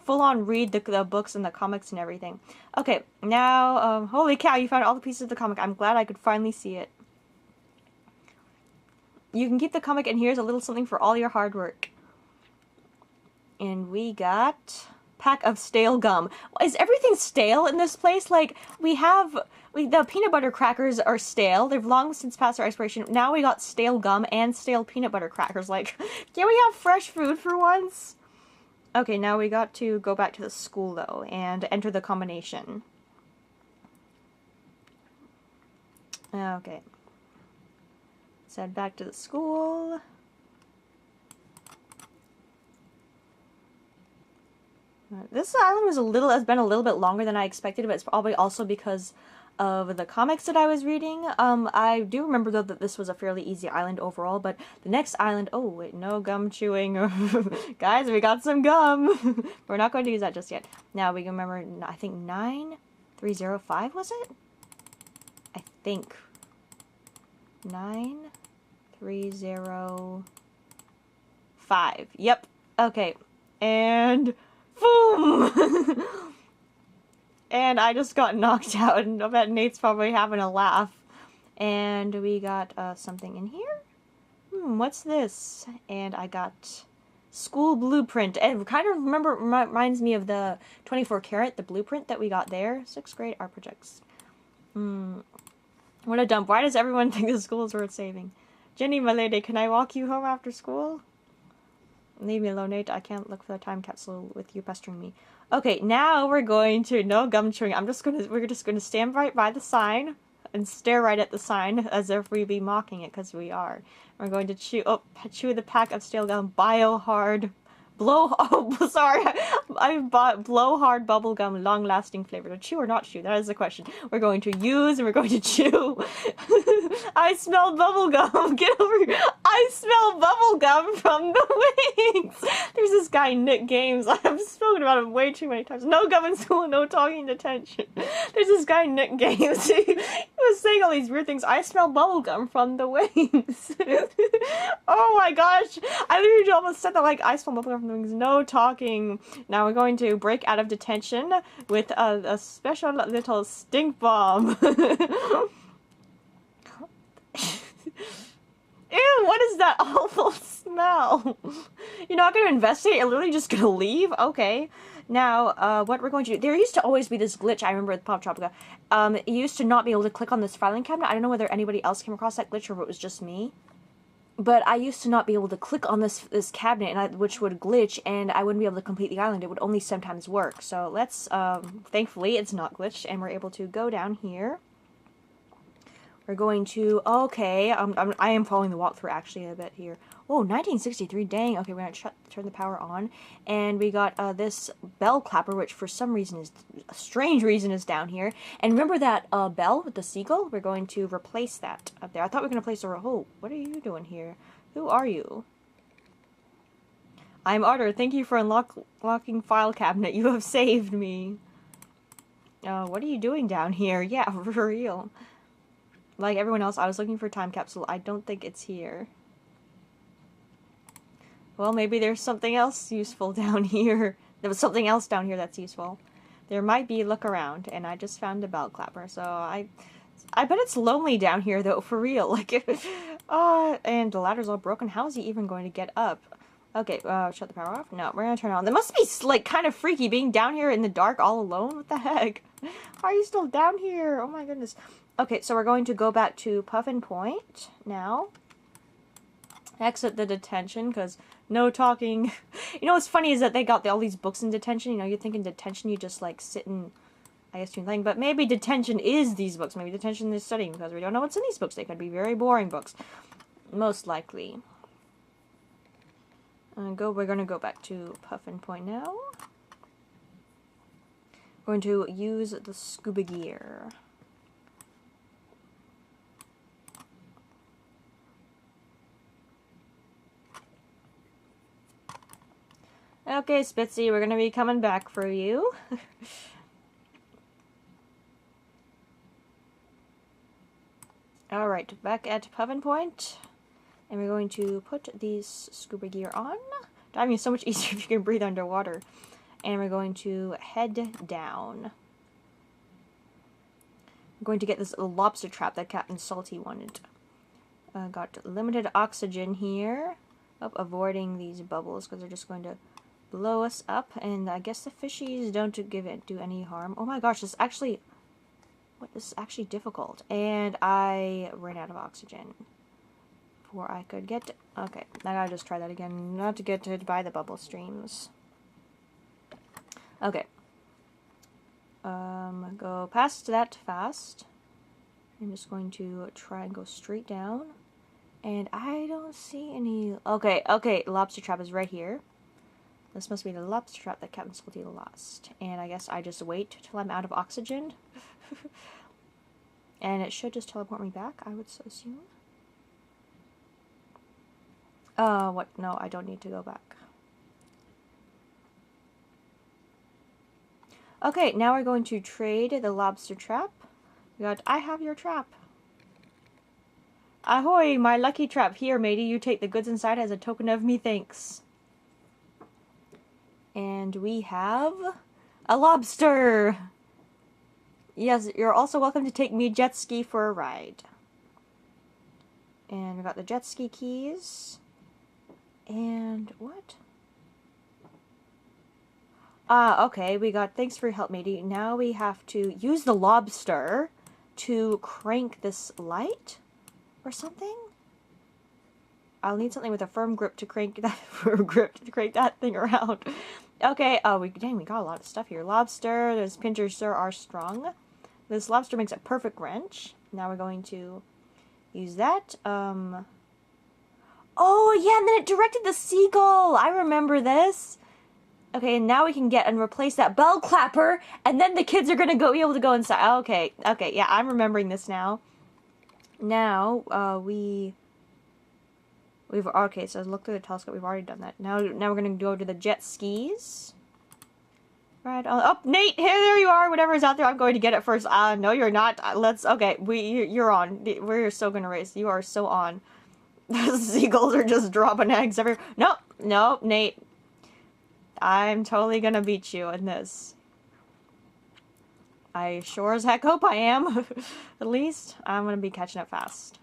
full-on read the books and the comics and everything. Okay, now, holy cow, you found all the pieces of the comic. I'm glad I could finally see it. You can keep the comic, and here's a little something for all your hard work. And we got pack of stale gum. Is everything stale in this place? Like, the peanut butter crackers are stale. They've long since passed their expiration. Now we got stale gum and stale peanut butter crackers. Like, can we have fresh food for once? Okay, now we got to go back to the school, though, and enter the combination. Okay. Let's head back to the school. This island has been a little bit longer than I expected, but it's probably also because of the comics that I was reading. I do remember, though, that this was a fairly easy island overall, but the next island... Oh, wait, no gum chewing. Guys, we got some gum. We're not going to use that just yet. Now, we can remember, I think 9305, was it? I think. 9305. Yep. Okay. And... boom! And I just got knocked out, and I bet Nate's probably having a laugh. And we got something in here? What's this? And I got school blueprint. And kind of reminds me of the 24 karat, the blueprint that we got there. 6th grade art projects. What a dump. Why does everyone think the school is worth saving? Jenny, my lady, can I walk you home after school? Leave me alone, Nate. I can't look for the time capsule with you pestering me. Okay, now we're going to... No gum chewing. We're just gonna stand right by the sign and stare right at the sign as if we be mocking it, because we are. We're going to chew the pack of stale gum. Biohard Oh, sorry. I bought blowhard bubblegum, long-lasting flavor. To chew or not chew? That is the question. We're going to use and we're going to chew. I smell bubblegum. Get over here. I smell bubblegum from the wings. There's this guy, Nick Games. I have spoken about him way too many times. No gum in school, no talking detention. There's this guy, Nick Games. He was saying all these weird things. I smell bubblegum from the wings. Oh my gosh. I literally almost said that, like, I smell bubblegum from the wings. No talking. Now we're going to break out of detention with a special little stink bomb. Ew, what is that awful smell? You're not going to investigate? You're literally just going to leave? Okay. Now, what we're going to do... There used to always be this glitch, I remember with Poptropica. You used to not be able to click on this filing cabinet. I don't know whether anybody else came across that glitch or if it was just me. But I used to not be able to click on this cabinet, and which would glitch, and I wouldn't be able to complete the island. It would only sometimes work. So let's, thankfully, it's not glitched, and we're able to go down here. We're going to, okay, I am following the walkthrough actually a bit here. Oh, 1963, dang. Okay, we're going to turn the power on. And we got this bell clapper, which for some reason is, a strange reason is down here. And remember that bell with the seagull? We're going to replace that up there. I thought we were going to place a, oh, what are you doing here? Who are you? I'm Arter. Thank you for unlocking file cabinet. You have saved me. What are you doing down here? Yeah, for real. Like everyone else, I was looking for a time capsule. I don't think it's here. Well, maybe there's something else useful down here. There was something else down here that's useful. There might be. Look around, and I just found a bell clapper. So I bet it's lonely down here, though, for real. Like, and the ladder's all broken. How is he even going to get up? Okay, shut the power off. No, we're gonna turn it on. That must be like kind of freaky being down here in the dark all alone. What the heck? Why are you still down here? Oh my goodness. Okay, so we're going to go back to Puffin Point now. Exit the detention, because no talking. You know what's funny is that they got all these books in detention. You know, you'd think in detention you just, like, sit and, I guess, do nothing. But maybe detention is these books. Maybe detention is studying, because we don't know what's in these books. They could be very boring books. Most likely. We're going to go back to Puffin Point now. We're going to use the scuba gear. Okay, Spitzy, we're gonna be coming back for you. Alright, back at Puffin Point. And we're going to put these scuba gear on. Diving is so much easier if you can breathe underwater. And we're going to head down. I'm going to get this little lobster trap that Captain Salty wanted. Got limited oxygen here. Oh, avoiding these bubbles because they're just going to blow us up, and I guess the fishies don't do any harm. Oh my gosh, this is actually difficult, and I ran out of oxygen before I could get. Okay, I gotta just try that again, not to get hit by the bubble streams. Okay, go past that fast. I'm just going to try and go straight down, and I don't see any. Okay, lobster trap is right here. This must be the lobster trap that Captain Salty lost. And I guess I just wait till I'm out of oxygen. And it should just teleport me back, I would so assume. What? No, I don't need to go back. Okay, now we're going to trade the lobster trap. We got, I have your trap. Ahoy, my lucky trap. Here, matey, you take the goods inside as a token of me thanks. And we have a lobster! Yes, you're also welcome to take me jet ski for a ride. And we got the jet ski keys. And what? Okay, we got thanks for your help, matey. Now we have to use the lobster to crank this light or something? I'll need something with a firm grip to crank that thing around. Okay, dang, we got a lot of stuff here. Lobster, those pinchers are strong. This lobster makes a perfect wrench. Now we're going to use that. Oh, yeah, and then it directed the seagull. I remember this. Okay, and now we can get and replace that bell clapper, and then the kids are gonna be able to go inside. Okay, yeah, I'm remembering this now. Now, we've, okay, so look through the telescope, we've already done that. Now we're gonna go to the jet skis. Right on. Oh, Nate, there you are. Whatever's out there, I'm going to get it first. No, you're not. Okay, you're on. We're so gonna race. You are so on. The seagulls are just dropping eggs everywhere. No, Nate. I'm totally gonna beat you in this. I sure as heck hope I am. At least I'm gonna be catching up fast.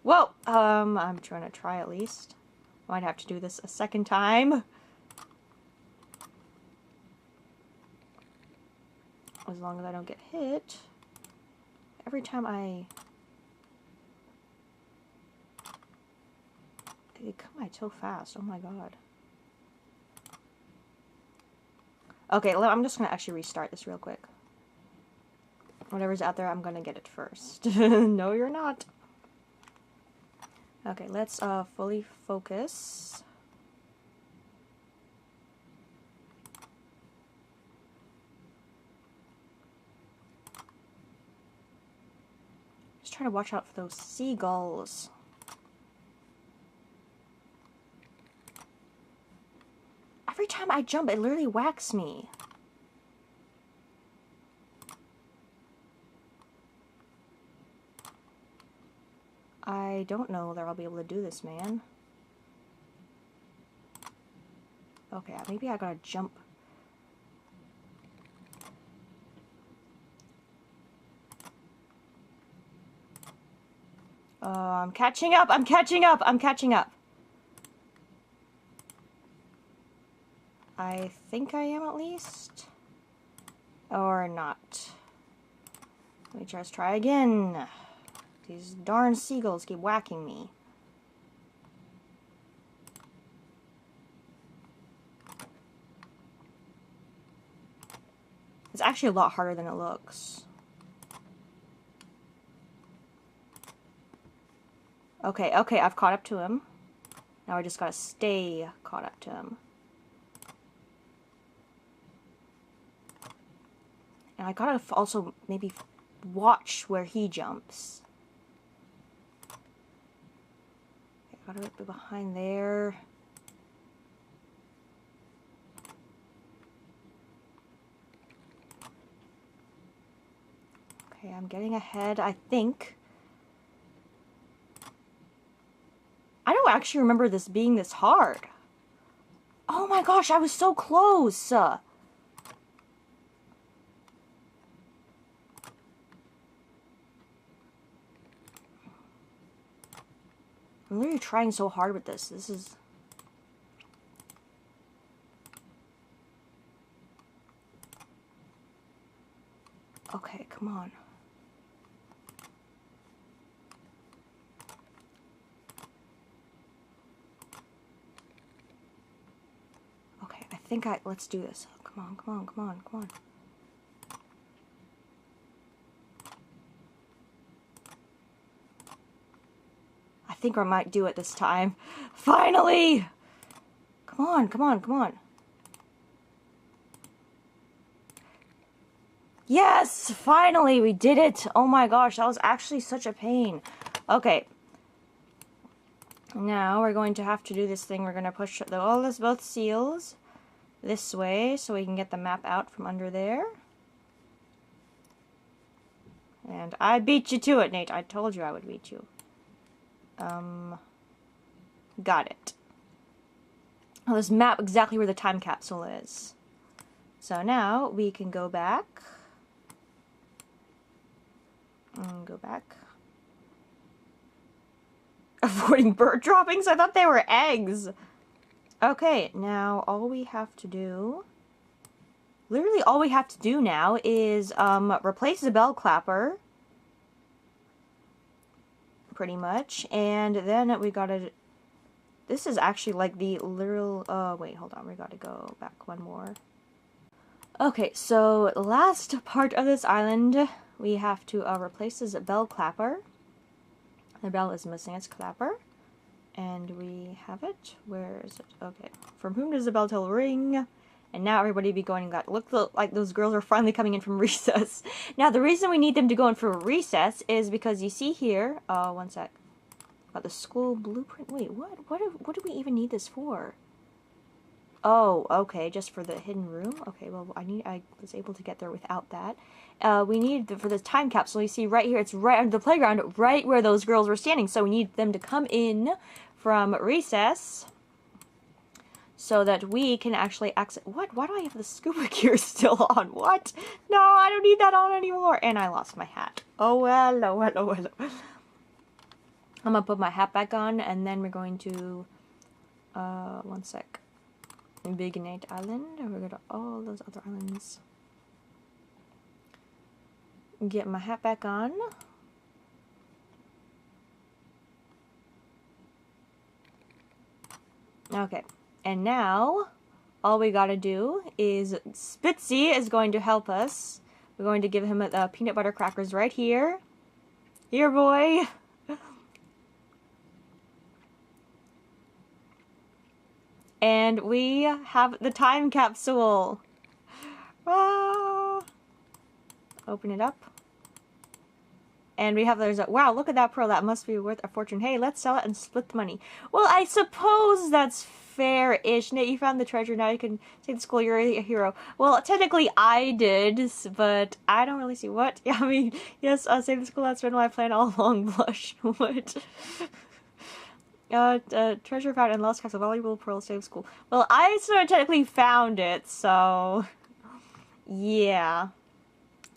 Whoa! I'm trying to try at least. Might have to do this a second time. As long as I don't get hit. Every time they come by so fast. Oh my god. Okay, I'm just gonna actually restart this real quick. Whatever's out there, I'm gonna get it first. No, you're not. Okay, let's fully focus. Just trying to watch out for those seagulls. Every time I jump, it literally whacks me. I don't know that I'll be able to do this, man. Okay, maybe I gotta jump. I'm catching up! I'm catching up! I'm catching up! I think I am at least. Or not. Let me just try again. These darn seagulls keep whacking me. It's actually a lot harder than it looks. Okay, I've caught up to him. Now I just gotta stay caught up to him. And I gotta also maybe watch where he jumps. I gotta be behind there. Okay, I'm getting ahead, I think. I don't actually remember this being this hard. Oh my gosh, I was so close! I'm literally trying so hard with this. This is... Okay, come on. Okay, I think let's do this. Come on, come on, come on, come on. I think I might do it this time. Finally! Come on, come on, come on. Yes! Finally, we did it! Oh my gosh, that was actually such a pain. Okay. Now we're going to have to do this thing. We're going to push both seals this way so we can get the map out from under there. And I beat you to it, Nate. I told you I would beat you. Got it. I'll just map exactly where the time capsule is. So now we can go back. Go back. Avoiding bird droppings? I thought they were eggs. Okay, now all we have to do... Literally all we have to do now is replace the bell clapper. Pretty much. And then we gotta... This is actually like the literal... wait, hold on. We gotta go back one more. Okay, so last part of this island, we have to replace this bell clapper. The bell is missing its clapper. And we have it. Where is it? Okay. From whom does the bell tell ring? And now everybody be going, look like those girls are finally coming in from recess. Now the reason we need them to go in for recess is because you see here, one sec. Got the school blueprint. Wait, what do we even need this for? Oh, okay, just for the hidden room. Okay, well I was able to get there without that. We need for the time capsule. You see right here, it's right under the playground, right where those girls were standing. So we need them to come in from recess, so that we can actually access. What? Why do I have the scuba gear still on? What? No, I don't need that on anymore. And I lost my hat. Oh well, oh well, oh well. I'm gonna put my hat back on, and then we're going to, one sec. Big Nate Island. We're gonna all those other islands. Get my hat back on. Okay. And now, all we gotta do is, Spitzy is going to help us. We're going to give him peanut butter crackers right here. Here, boy. And we have the time capsule. Ah. Open it up. And we have, wow, look at that pearl. That must be worth a fortune. Hey, let's sell it and split the money. Well, I suppose that's fair-ish. Nate, you found the treasure. Now you can take the school. You're a hero. Well, technically I did, but I don't really see what. Yeah, I mean, yes, save the school. That's been my plan all along. Blush. What? Treasure found in Lost Castle. Valuable pearl. Save school. Well, I sort of technically found it, so yeah.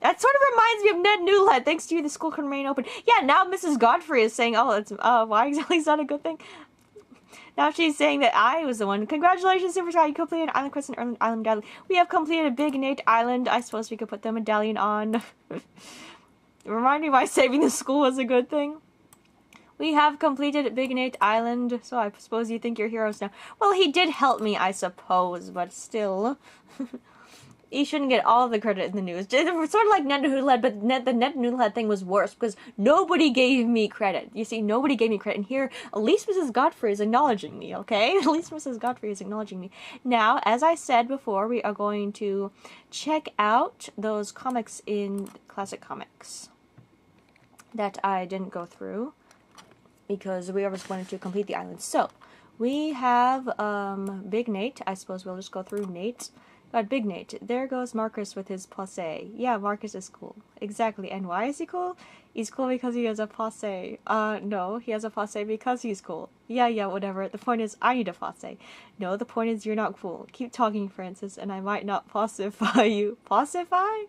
That sort of reminds me of Ned Newland. Thanks to you, the school can remain open. Yeah, now Mrs. Godfrey is saying, oh, it's, why exactly is that a good thing? Now she's saying that I was the one. Congratulations, Super Sky. You completed Island Quest and Island Medallion. We have completed Big Nate Island. I suppose we could put the medallion on. Remind me why saving the school was a good thing. We have completed Big Nate Island, so I suppose you think you're heroes now. Well, he did help me, I suppose, but still. He shouldn't get all the credit in the news. It was sort of like Ned Newland, but the Ned Newland thing was worse, because nobody gave me credit. You see, nobody gave me credit. And here, at least Mrs. Godfrey is acknowledging me, okay? At least Mrs. Godfrey is acknowledging me. Now, as I said before, we are going to check out those comics in Classic Comics that I didn't go through, because we always wanted to complete the island. So, we have Big Nate. I suppose we'll just go through Nate. Got Big Nate. There goes Marcus with his posse. Yeah, Marcus is cool. Exactly. And why is he cool? He's cool because he has a posse. No, he has a posse because he's cool. Yeah, whatever. The point is, I need a posse. No, the point is, you're not cool. Keep talking, Francis, and I might not pacify you. Pacify?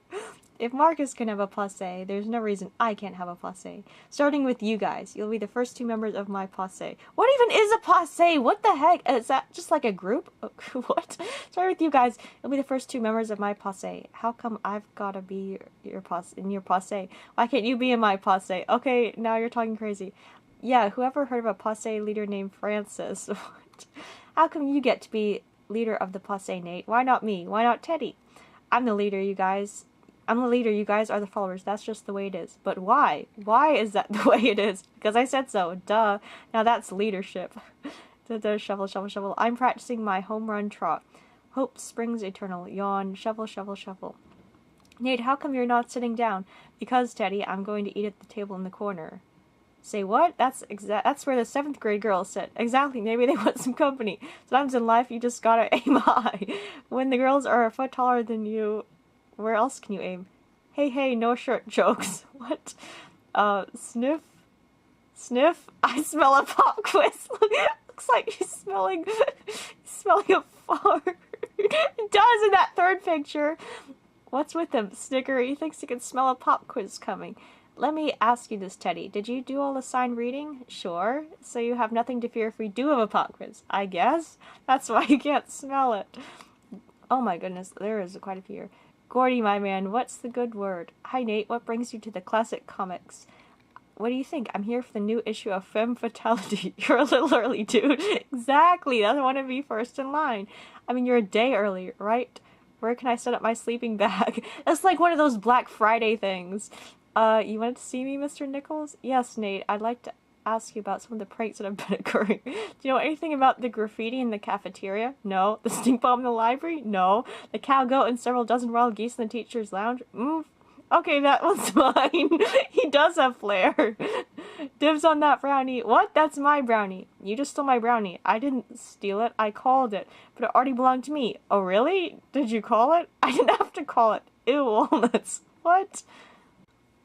If Marcus can have a posse, there's no reason I can't have a posse. Starting with you guys. You'll be the first 2 members of my posse. What even is a posse? What the heck? Is that just like a group? What? Starting with you guys. You'll be the first 2 members of my posse. How come I've got to be your posse? Why can't you be in my posse? Okay, now you're talking crazy. Yeah, whoever heard of a posse leader named Francis? What? How come you get to be leader of the posse, Nate? Why not me? Why not Teddy? I'm the leader, you guys. I'm the leader, you guys are the followers. That's just the way it is. But why? Why is that the way it is? Because I said so. Duh. Now that's leadership. Shovel, shovel, shovel. I'm practicing my home run trot. Hope springs eternal. Yawn. Shovel, shovel, shovel. Nate, how come you're not sitting down? Because, Teddy, I'm going to eat at the table in the corner. Say what? That's where the 7th grade girls sit. Exactly. Maybe they want some company. Sometimes in life you just gotta aim high. When the girls are a foot taller than you, where else can you aim? Hey, no shirt jokes. What? Sniff? Sniff? I smell a pop quiz. Looks like he's smelling a fart. It does in that 3rd picture. What's with him? Snicker, he thinks he can smell a pop quiz coming. Let me ask you this, Teddy. Did you do all the sign reading? Sure. So you have nothing to fear if we do have a pop quiz, I guess. That's why you can't smell it. Oh my goodness, there is quite a few here. Gordy, my man, what's the good word? Hi, Nate. What brings you to the Classic Comics? What do you think? I'm here for the new issue of Femme Fatality. You're a little early, dude. Exactly. I want to be first in line. I mean, you're a day early, right? Where can I set up my sleeping bag? That's like one of those Black Friday things. You wanted to see me, Mr. Nichols? Yes, Nate. I'd ask you about some of the pranks that have been occurring. Do you know anything about the graffiti in the cafeteria? No. The stink bomb in the library? No. The cow, goat, and several dozen wild geese in the teacher's lounge? Okay, that one's mine. He does have flair. Dibs on that brownie. What? That's my brownie. You just stole my brownie. I didn't steal it. I called it. But it already belonged to me. Oh, really? Did you call it? I didn't have to call it. Ew, walnuts. What?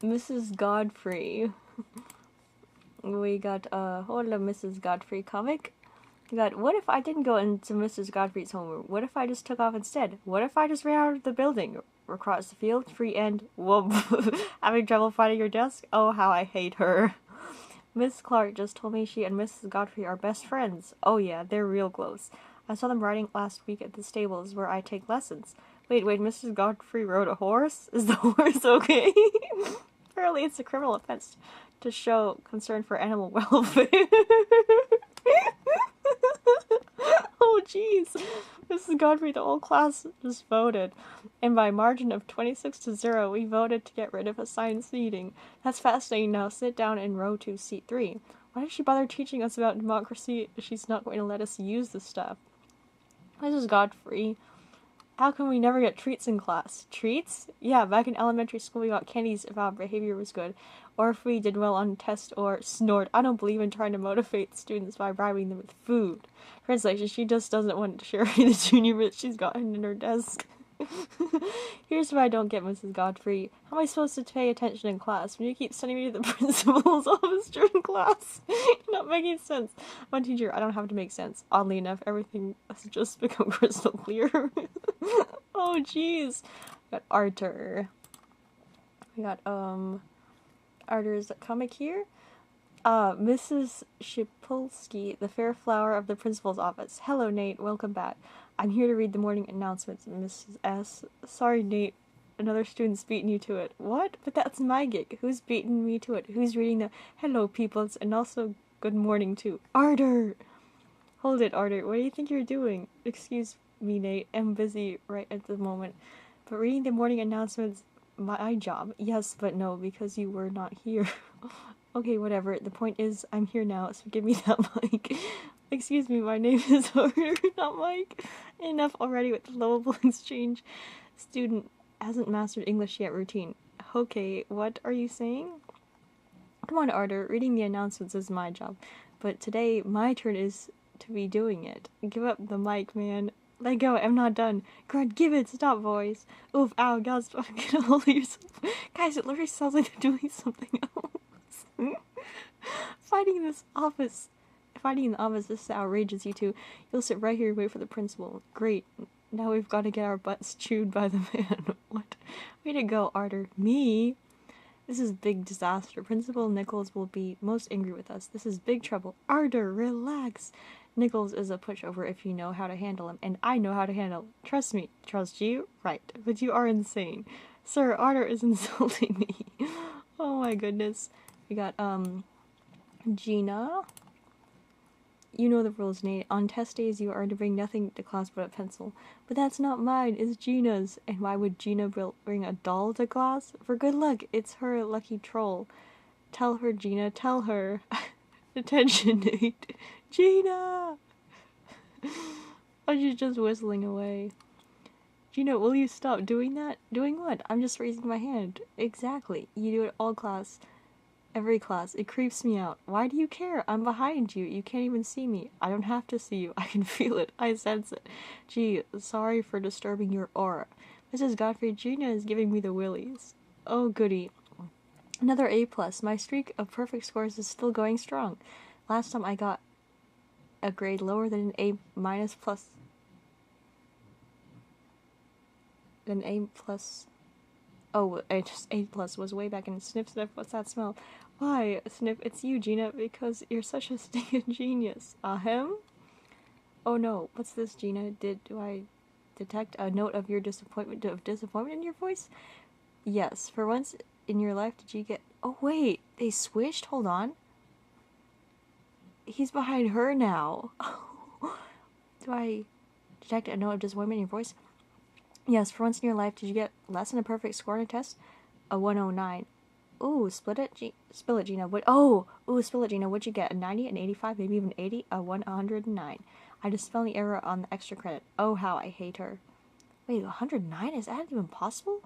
Mrs. Godfrey. We got, hold on, Mrs. Godfrey comic. We got, what if I didn't go into Mrs. Godfrey's homeroom? What if I just took off instead? What if I just ran out of the building? Across the field, free end, whoop. Having trouble finding your desk? Oh, how I hate her. Miss Clark just told me she and Mrs. Godfrey are best friends. Oh yeah, they're real close. I saw them riding last week at the stables where I take lessons. Wait, Mrs. Godfrey rode a horse? Is the horse okay? Apparently it's a criminal offense to show concern for animal welfare. Oh jeez. Mrs. Godfrey, the whole class just voted. And by a margin of 26-0, we voted to get rid of assigned seating. That's fascinating. Now sit down in row 2, seat 3. Why did she bother teaching us about democracy if she's not going to let us use the stuff? Mrs. Godfrey, how come we never get treats in class? Treats? Yeah, back in elementary school we got candies if our behavior was good, or if we did well on a test, or snort. I don't believe in trying to motivate students by bribing them with food. Translation, she just doesn't want to share the junior bits she's gotten in her desk. Here's what I don't get, Mrs. Godfrey. How am I supposed to pay attention in class when you keep sending me to the principal's office during class? You're not making sense. I'm a teacher, I don't have to make sense. Oddly enough, everything has just become crystal clear. Oh, jeez. We got Arthur. We got, Arthur's comic here. Mrs. Shipulski, the fair flower of the principal's office. Hello, Nate. Welcome back. I'm here to read the morning announcements, Mrs. S. Sorry, Nate. Another student's beaten you to it. What? But that's my gig. Who's beaten me to it? Who's reading the hello, peoples, and also good morning, too? Arthur! Hold it, Arthur. What do you think you're doing? Excuse me, Nate. I'm busy right at the moment. But reading the morning announcements, my job. Yes, but no, because you were not here. Okay, whatever. The point is, I'm here now, so give me that mic. Excuse me, my name is Arthur, not Mike. Enough already with the lovable exchange. Student hasn't mastered English yet routine. Okay, what are you saying? Come on, Arthur. Reading the announcements is my job. But today, my turn is to be doing it. Give up the mic, man. Let go, I'm not done. God, give it, stop, boys. Oof, ow, guys, get a hold of yourself. Guys, it literally sounds like they're doing something else. Fighting in the office, this is outrageous, you two. You'll sit right here and wait for the principal. Great. Now we've got to get our butts chewed by the man. What? Way to go, Arthur. Me? This is big disaster. Principal Nichols will be most angry with us. This is big trouble. Arthur, relax. Nichols is a pushover if you know how to handle him, and I know how to handle him. Trust me. Trust you? Right. But you are insane. Sir, Arthur is insulting me. Oh my goodness. We got, Gina. You know the rules, Nate. On test days, you are to bring nothing to class but a pencil. But that's not mine, it's Gina's. And why would Gina bring a doll to class? For good luck, it's her lucky troll. Tell her, Gina, tell her. Attention, Nate. Gina! Oh, she's just whistling away. Gina, will you stop doing that? Doing what? I'm just raising my hand. Exactly. You do it all class. Every class. It creeps me out. Why do you care? I'm behind you. You can't even see me. I don't have to see you. I can feel it. I sense it. Gee, sorry for disturbing your aura. Mrs. Godfrey, Gina is giving me the willies. Oh, goody. Another A+. My streak of perfect scores is still going strong. Last time I got a grade lower than an A- plus. Than A+. Oh, just A+ was way back in Sniff Sniff. What's that smell? Why, Sniff, it's you, Gina, because you're such a stinking genius. Ahem? Oh no, what's this, Gina? Do I detect a note of your disappointment in your voice? Yes, for once in your life did you get... Oh wait, they switched? Hold on. He's behind her now. Do I detect a note of disappointment in your voice? Yes, for once in your life did you get less than a perfect score on a test? A 109. Ooh, spill it, Gina. Spill it, Gina. What'd you get? A 90, an 85, maybe even 80, a 109. I just spelled the error on the extra credit. Oh, how I hate her. Wait, 109? Is that even possible?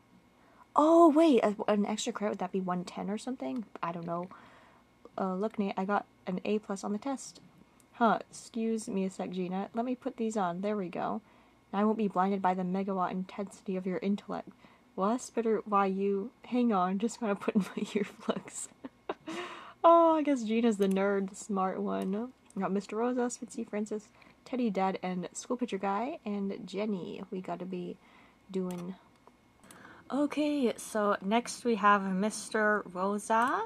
Oh, wait, an extra credit, would that be 110 or something? I don't know. Look, Nate, I got an A plus on the test. Huh, excuse me a sec, Gina. Let me put these on. There we go. Now I won't be blinded by the megawatt intensity of your intellect. What? Better why you... Hang on, just gotta put in my earplugs. Oh, I guess Gina's the nerd, the smart one. We got Mr. Rosa, Spitzy, Francis, Teddy, Dad, and School Picture Guy, and Jenny. We gotta be doing... Okay, so next we have Mr. Rosa.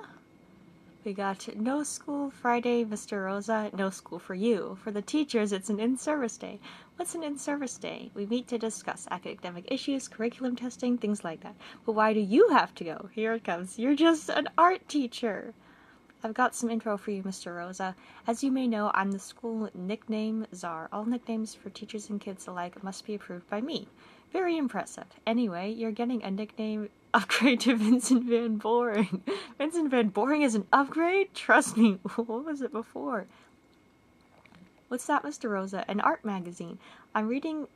We got no school Friday, Mr. Rosa, no school for you. For the teachers, it's an in-service day. What's an in-service day? We meet to discuss academic issues, curriculum testing, things like that. But why do you have to go? Here it comes. You're just an art teacher. I've got some info for you, Mr. Rosa. As you may know, I'm the school nickname czar. All nicknames for teachers and kids alike must be approved by me. Very impressive. Anyway, you're getting a nickname upgrade to Vincent Van Boring. Vincent Van Boring is an upgrade? Trust me, what was it before? What's that, Mr. Rosa? An art magazine. I'm reading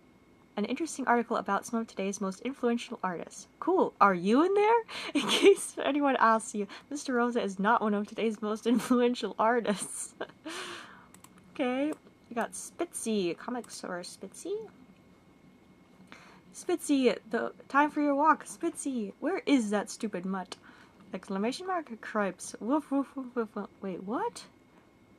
an interesting article about some of today's most influential artists. Cool. Are you in there? In case anyone asks you, Mr. Rosa is not one of today's most influential artists. Okay. You got Spitzy. Comic source Spitzy. Spitzy, the time for your walk. Spitzy, where is that stupid mutt? Exclamation mark. Cripes. Woof, woof, woof, woof, woof. Wait, what?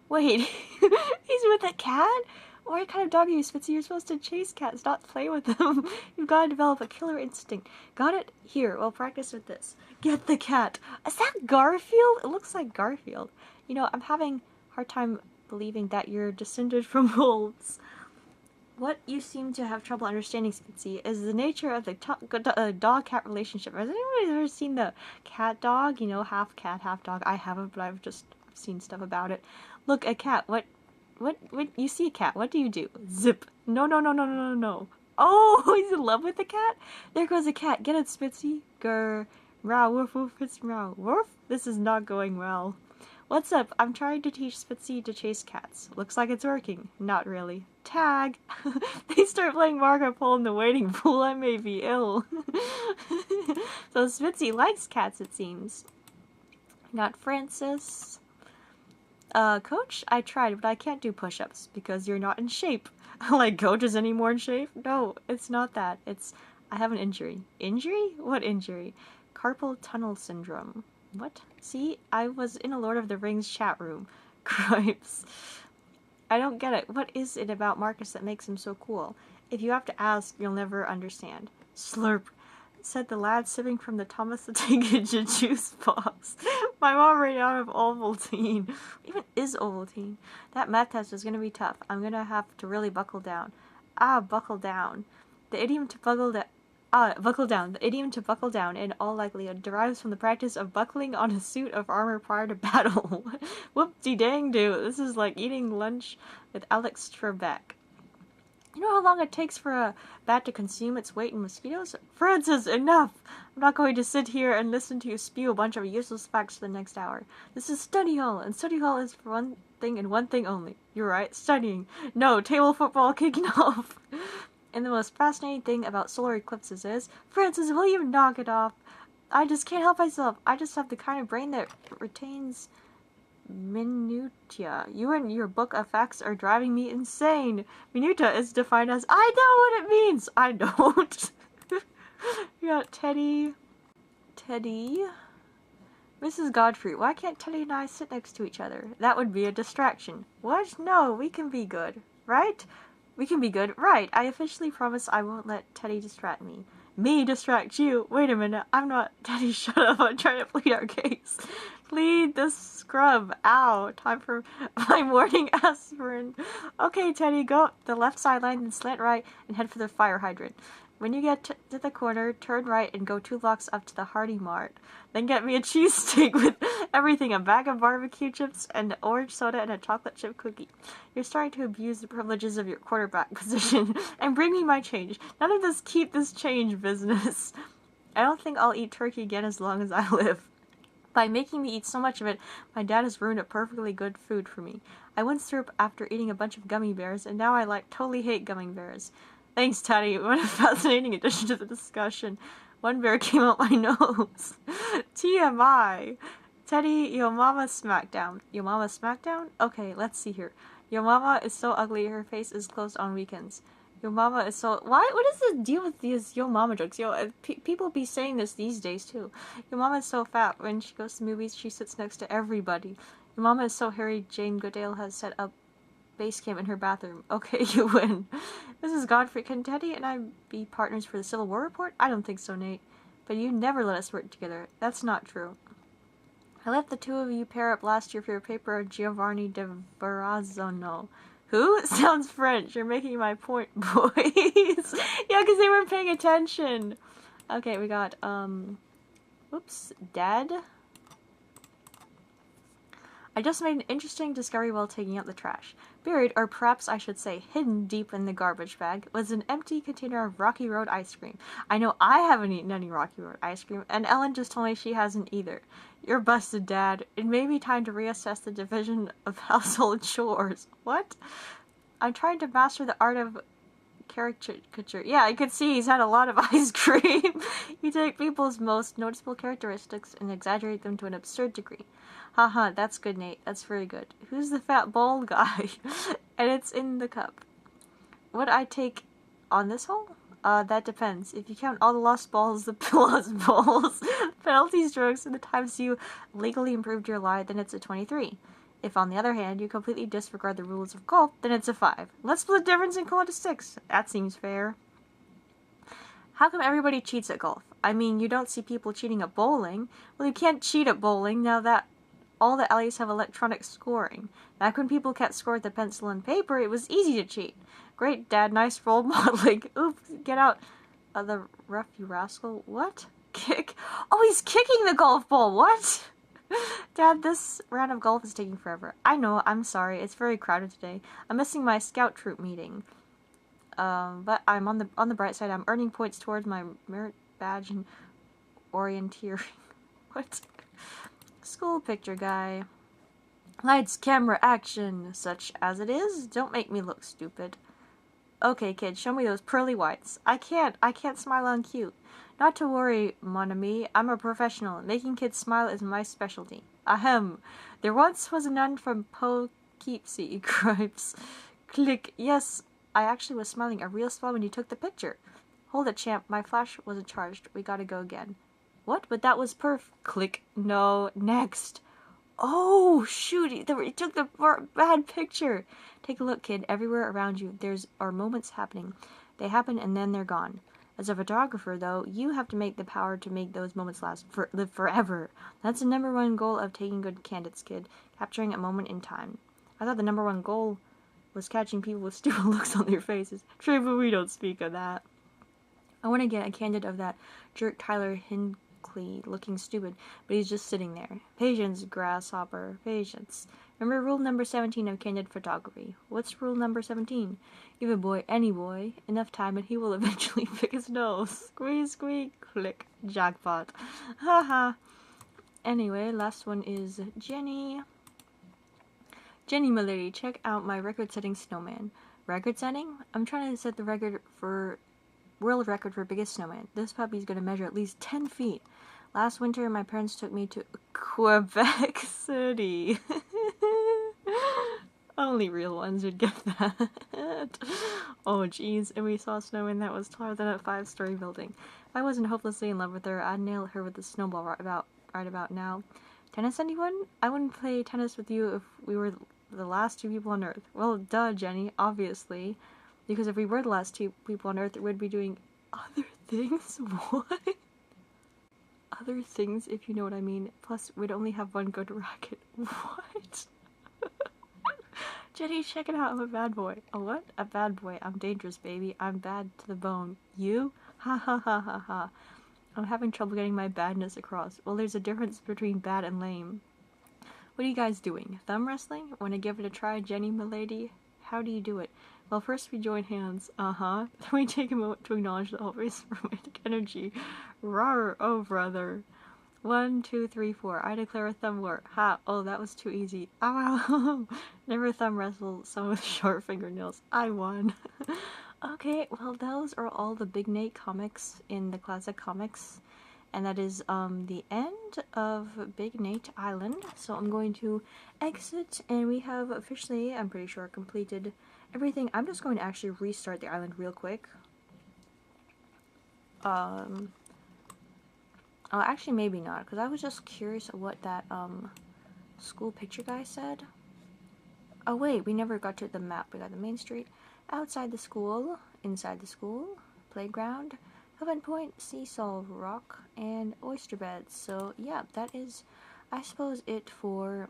Wait, he's with a cat? What kind of dog are you, Spitzy? You're supposed to chase cats, not play with them. You've got to develop a killer instinct. Got it? Here, we'll practice with this. Get the cat. Is that Garfield? It looks like Garfield. You know, I'm having a hard time believing that you're descended from wolves. What you seem to have trouble understanding, Spitzy, is the nature of the dog-cat relationship. Has anyone ever seen the cat dog? You know, half cat, half dog. I haven't, but I've just seen stuff about it. Look, a cat. What, you see a cat. What do you do? Zip. No, no, no, no, no, no, no. Oh, he's in love with the cat? There goes a cat. Get it, Spitzy. Grr. Meow, woof, woof, it's meow. Woof. This is not going well. What's up? I'm trying to teach Spitzy to chase cats. Looks like it's working. Not really. Tag! They start playing Marco Polo in the waiting pool. I may be ill. So Spitzy likes cats, it seems. Got Francis. Coach, I tried, but I can't do push-ups because you're not in shape. Like, Coach is any more in shape? No, it's not that. It's, I have an injury. Injury? What injury? Carpal tunnel syndrome. What? See, I was in a Lord of the Rings chat room. Cripes. I don't get it. What is it about Marcus that makes him so cool? If you have to ask, you'll never understand. Slurp, said the lad sipping from the Thomas the Tank Engine juice box. My mom ran out of Ovaltine. What even is Ovaltine? That math test is gonna be tough. I'm gonna have to really buckle down. Ah, buckle down. The idiom to buckle down. The idiom to buckle down, in all likelihood, derives from the practice of buckling on a suit of armor prior to battle. Whoop-de-dang-do. This is like eating lunch with Alex Trebek. You know how long it takes for a bat to consume its weight in mosquitoes? Francis, enough! I'm not going to sit here and listen to you spew a bunch of useless facts for the next hour. This is study hall, and study hall is for one thing and one thing only. You're right, studying. No, table football kicking off. And the most fascinating thing about solar eclipses is, Francis, will you knock it off? I just can't help myself. I just have the kind of brain that retains minutia. You and your book of facts are driving me insane. Minutia is defined as, I know what it means. I don't. You got Teddy. Mrs. Godfrey, why can't Teddy and I sit next to each other? That would be a distraction. What? No, we can be good. Right? We can be good. Right. I officially promise I won't let Teddy distract me. Me distract you? Wait a minute. I'm not. Teddy, shut up. I'm trying to plead our case. Plead the scrub. Ow. Time for my morning aspirin. Okay, Teddy, go up the left sideline and slant right and head for the fire hydrant. When you get to the corner, turn right and go 2 blocks up to the Hardy Mart. Then get me a cheesesteak with everything, a bag of barbecue chips, and orange soda, and a chocolate chip cookie. You're starting to abuse the privileges of your quarterback position. And bring me my change. None of this keep this change business. I don't think I'll eat turkey again as long as I live. By making me eat so much of it, my dad has ruined a perfectly good food for me. I once threw up after eating a bunch of gummy bears, and now I totally hate gummy bears. Thanks, Teddy. What a fascinating addition to the discussion. One bear came out my nose. TMI. Teddy, yo mama smackdown. Yo mama smackdown? Okay, let's see here. Yo mama is so ugly, her face is closed on weekends. Yo mama is so... Why? What is the deal with these yo mama jokes? People be saying this these days, too. Your mama is so fat. When she goes to movies, she sits next to everybody. Your mama is so hairy, Jane Goodale has set up base camp in her bathroom. Okay, you win. This is Godfrey. Can Teddy and I be partners for the Civil War report? I don't think so, Nate. But you never let us work together. That's not true. I let the two of you pair up last year for your paper of Giovanni de Verrazano. Who? Sounds French. You're making my point, boys. Yeah, because they weren't paying attention. Okay, we got, whoops, Dad. I just made an interesting discovery while taking out the trash. Buried, or perhaps I should say hidden deep in the garbage bag, was an empty container of Rocky Road ice cream. I know I haven't eaten any Rocky Road ice cream, and Ellen just told me she hasn't either. You're busted, Dad. It may be time to reassess the division of household chores. What? I'm trying to master the art of caricature. Yeah, I could see he's had a lot of ice cream. You take people's most noticeable characteristics and exaggerate them to an absurd degree. Haha, that's good, Nate. That's very good. Who's the fat bald guy? And it's in the cup. Would I take on this hole? That depends. If you count all the lost balls, the lost balls, penalty strokes, and the times you legally improved your lie, then it's a 23. If, on the other hand, you completely disregard the rules of golf, then it's a 5. Let's split the difference and call it a 6. That seems fair. How come everybody cheats at golf? I mean, you don't see people cheating at bowling. Well, you can't cheat at bowling now that all the alleys have electronic scoring. Back when people kept score with the pencil and paper, it was easy to cheat. Great, Dad, nice role modeling. Oops, get out of the rough, you rascal. What? Kick? Oh, he's kicking the golf ball. What? Dad, this round of golf is taking forever. I know, I'm sorry. It's very crowded today. I'm missing my scout troop meeting. But I'm on the bright side. I'm earning points towards my merit badge and orienteering. What? School picture guy. Lights, camera, action. Such as it is. Don't make me look stupid. Okay, kid, show me those pearly whites. I can't smile on cue. Not to worry, mon ami. I'm a professional. Making kids smile is my specialty. Ahem. There once was a nun from Poughkeepsie, gripes. Click. Yes, I actually was smiling a real smile when you took the picture. Hold it, champ. My flash wasn't charged. We gotta go again. What? But that was Click. No. Next. Oh, shoot. He took the bad picture. Take a look, kid. Everywhere around you, are moments happening. They happen and then they're gone. As a photographer, though, you have to make the power to make those moments live forever. That's the #1 goal of taking good candidates, kid. Capturing a moment in time. I thought the #1 goal was catching people with stupid looks on their faces. True, but we don't speak of that. I want to get a candid of that jerk Tyler Hinckley looking stupid, but he's just sitting there. Patience, grasshopper, patience. Remember rule number 17 of candid photography. What's rule number 17? Give a boy, any boy, enough time and he will eventually pick his nose. Squeeze, squeak, click, jackpot. Haha. Anyway, last one is Jenny. Jenny, my lady, check out my record-setting snowman. Record setting? I'm trying to set the world record for biggest snowman. This puppy's gonna measure at least 10 feet. Last winter, my parents took me to Quebec City. Only real ones would get that. Oh, jeez. And we saw a snowman that was taller than a 5-story building. If I wasn't hopelessly in love with her, I'd nail her with a snowball right about now. Tennis, anyone? I wouldn't play tennis with you if we were the last 2 people on Earth. Well, duh, Jenny, obviously. Because if we were the last 2 people on Earth, we'd be doing other things? What? Other things, if you know what I mean. Plus, we'd only have 1 good racket. What? Jenny, check it out. I'm a bad boy. A what? A bad boy. I'm dangerous, baby. I'm bad to the bone. You? Ha ha ha ha ha. I'm having trouble getting my badness across. Well, there's a difference between bad and lame. What are you guys doing? Thumb wrestling? Wanna give it a try, Jenny, milady? How do you do it? Well, first we join hands. Then we take a moment to acknowledge the always romantic energy. Rawr, oh brother. 1, 2, 3, 4. I declare a thumb war. Ha! Oh, that was too easy. Ow! Never thumb wrestle someone with short fingernails. I won. Okay, well, those are all the Big Nate comics in the Classic Comics. And that is the end of Big Nate Island. So I'm going to exit, and we have officially, I'm pretty sure, completed everything. I'm just going to actually restart the island real quick. Oh, actually, maybe not, because I was just curious what that school picture guy said. Oh wait, we never got to the map. We got the main street, outside the school, inside the school, playground, Heaven Point, Seesaw Rock, and oyster beds. So yeah, that is, I suppose, it for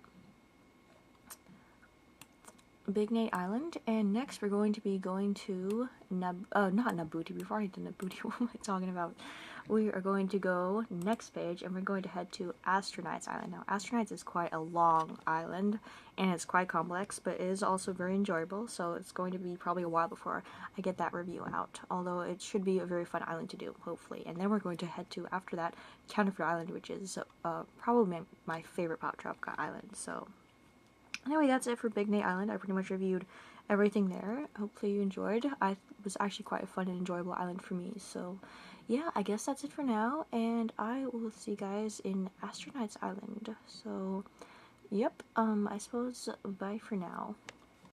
Big Nate Island. And next we're going to be going to not Nabuti. We've already done Nabuti. What am I talking about? We are going to go next page, and we're going to head to Astronauts Island. Now, Astronauts is quite a long island, and it's quite complex, but it is also very enjoyable, so it's going to be probably a while before I get that review out, although it should be a very fun island to do, hopefully. And then we're going to head to, after that, Counterfeit Island, which is probably my favorite Poptropica island, so anyway, that's it for Big Nate Island. I pretty much reviewed everything there. Hopefully you enjoyed. It was actually quite a fun and enjoyable island for me. So yeah, I guess that's it for now, and I will see you guys in Astronauts Island. So yep, I suppose bye for now.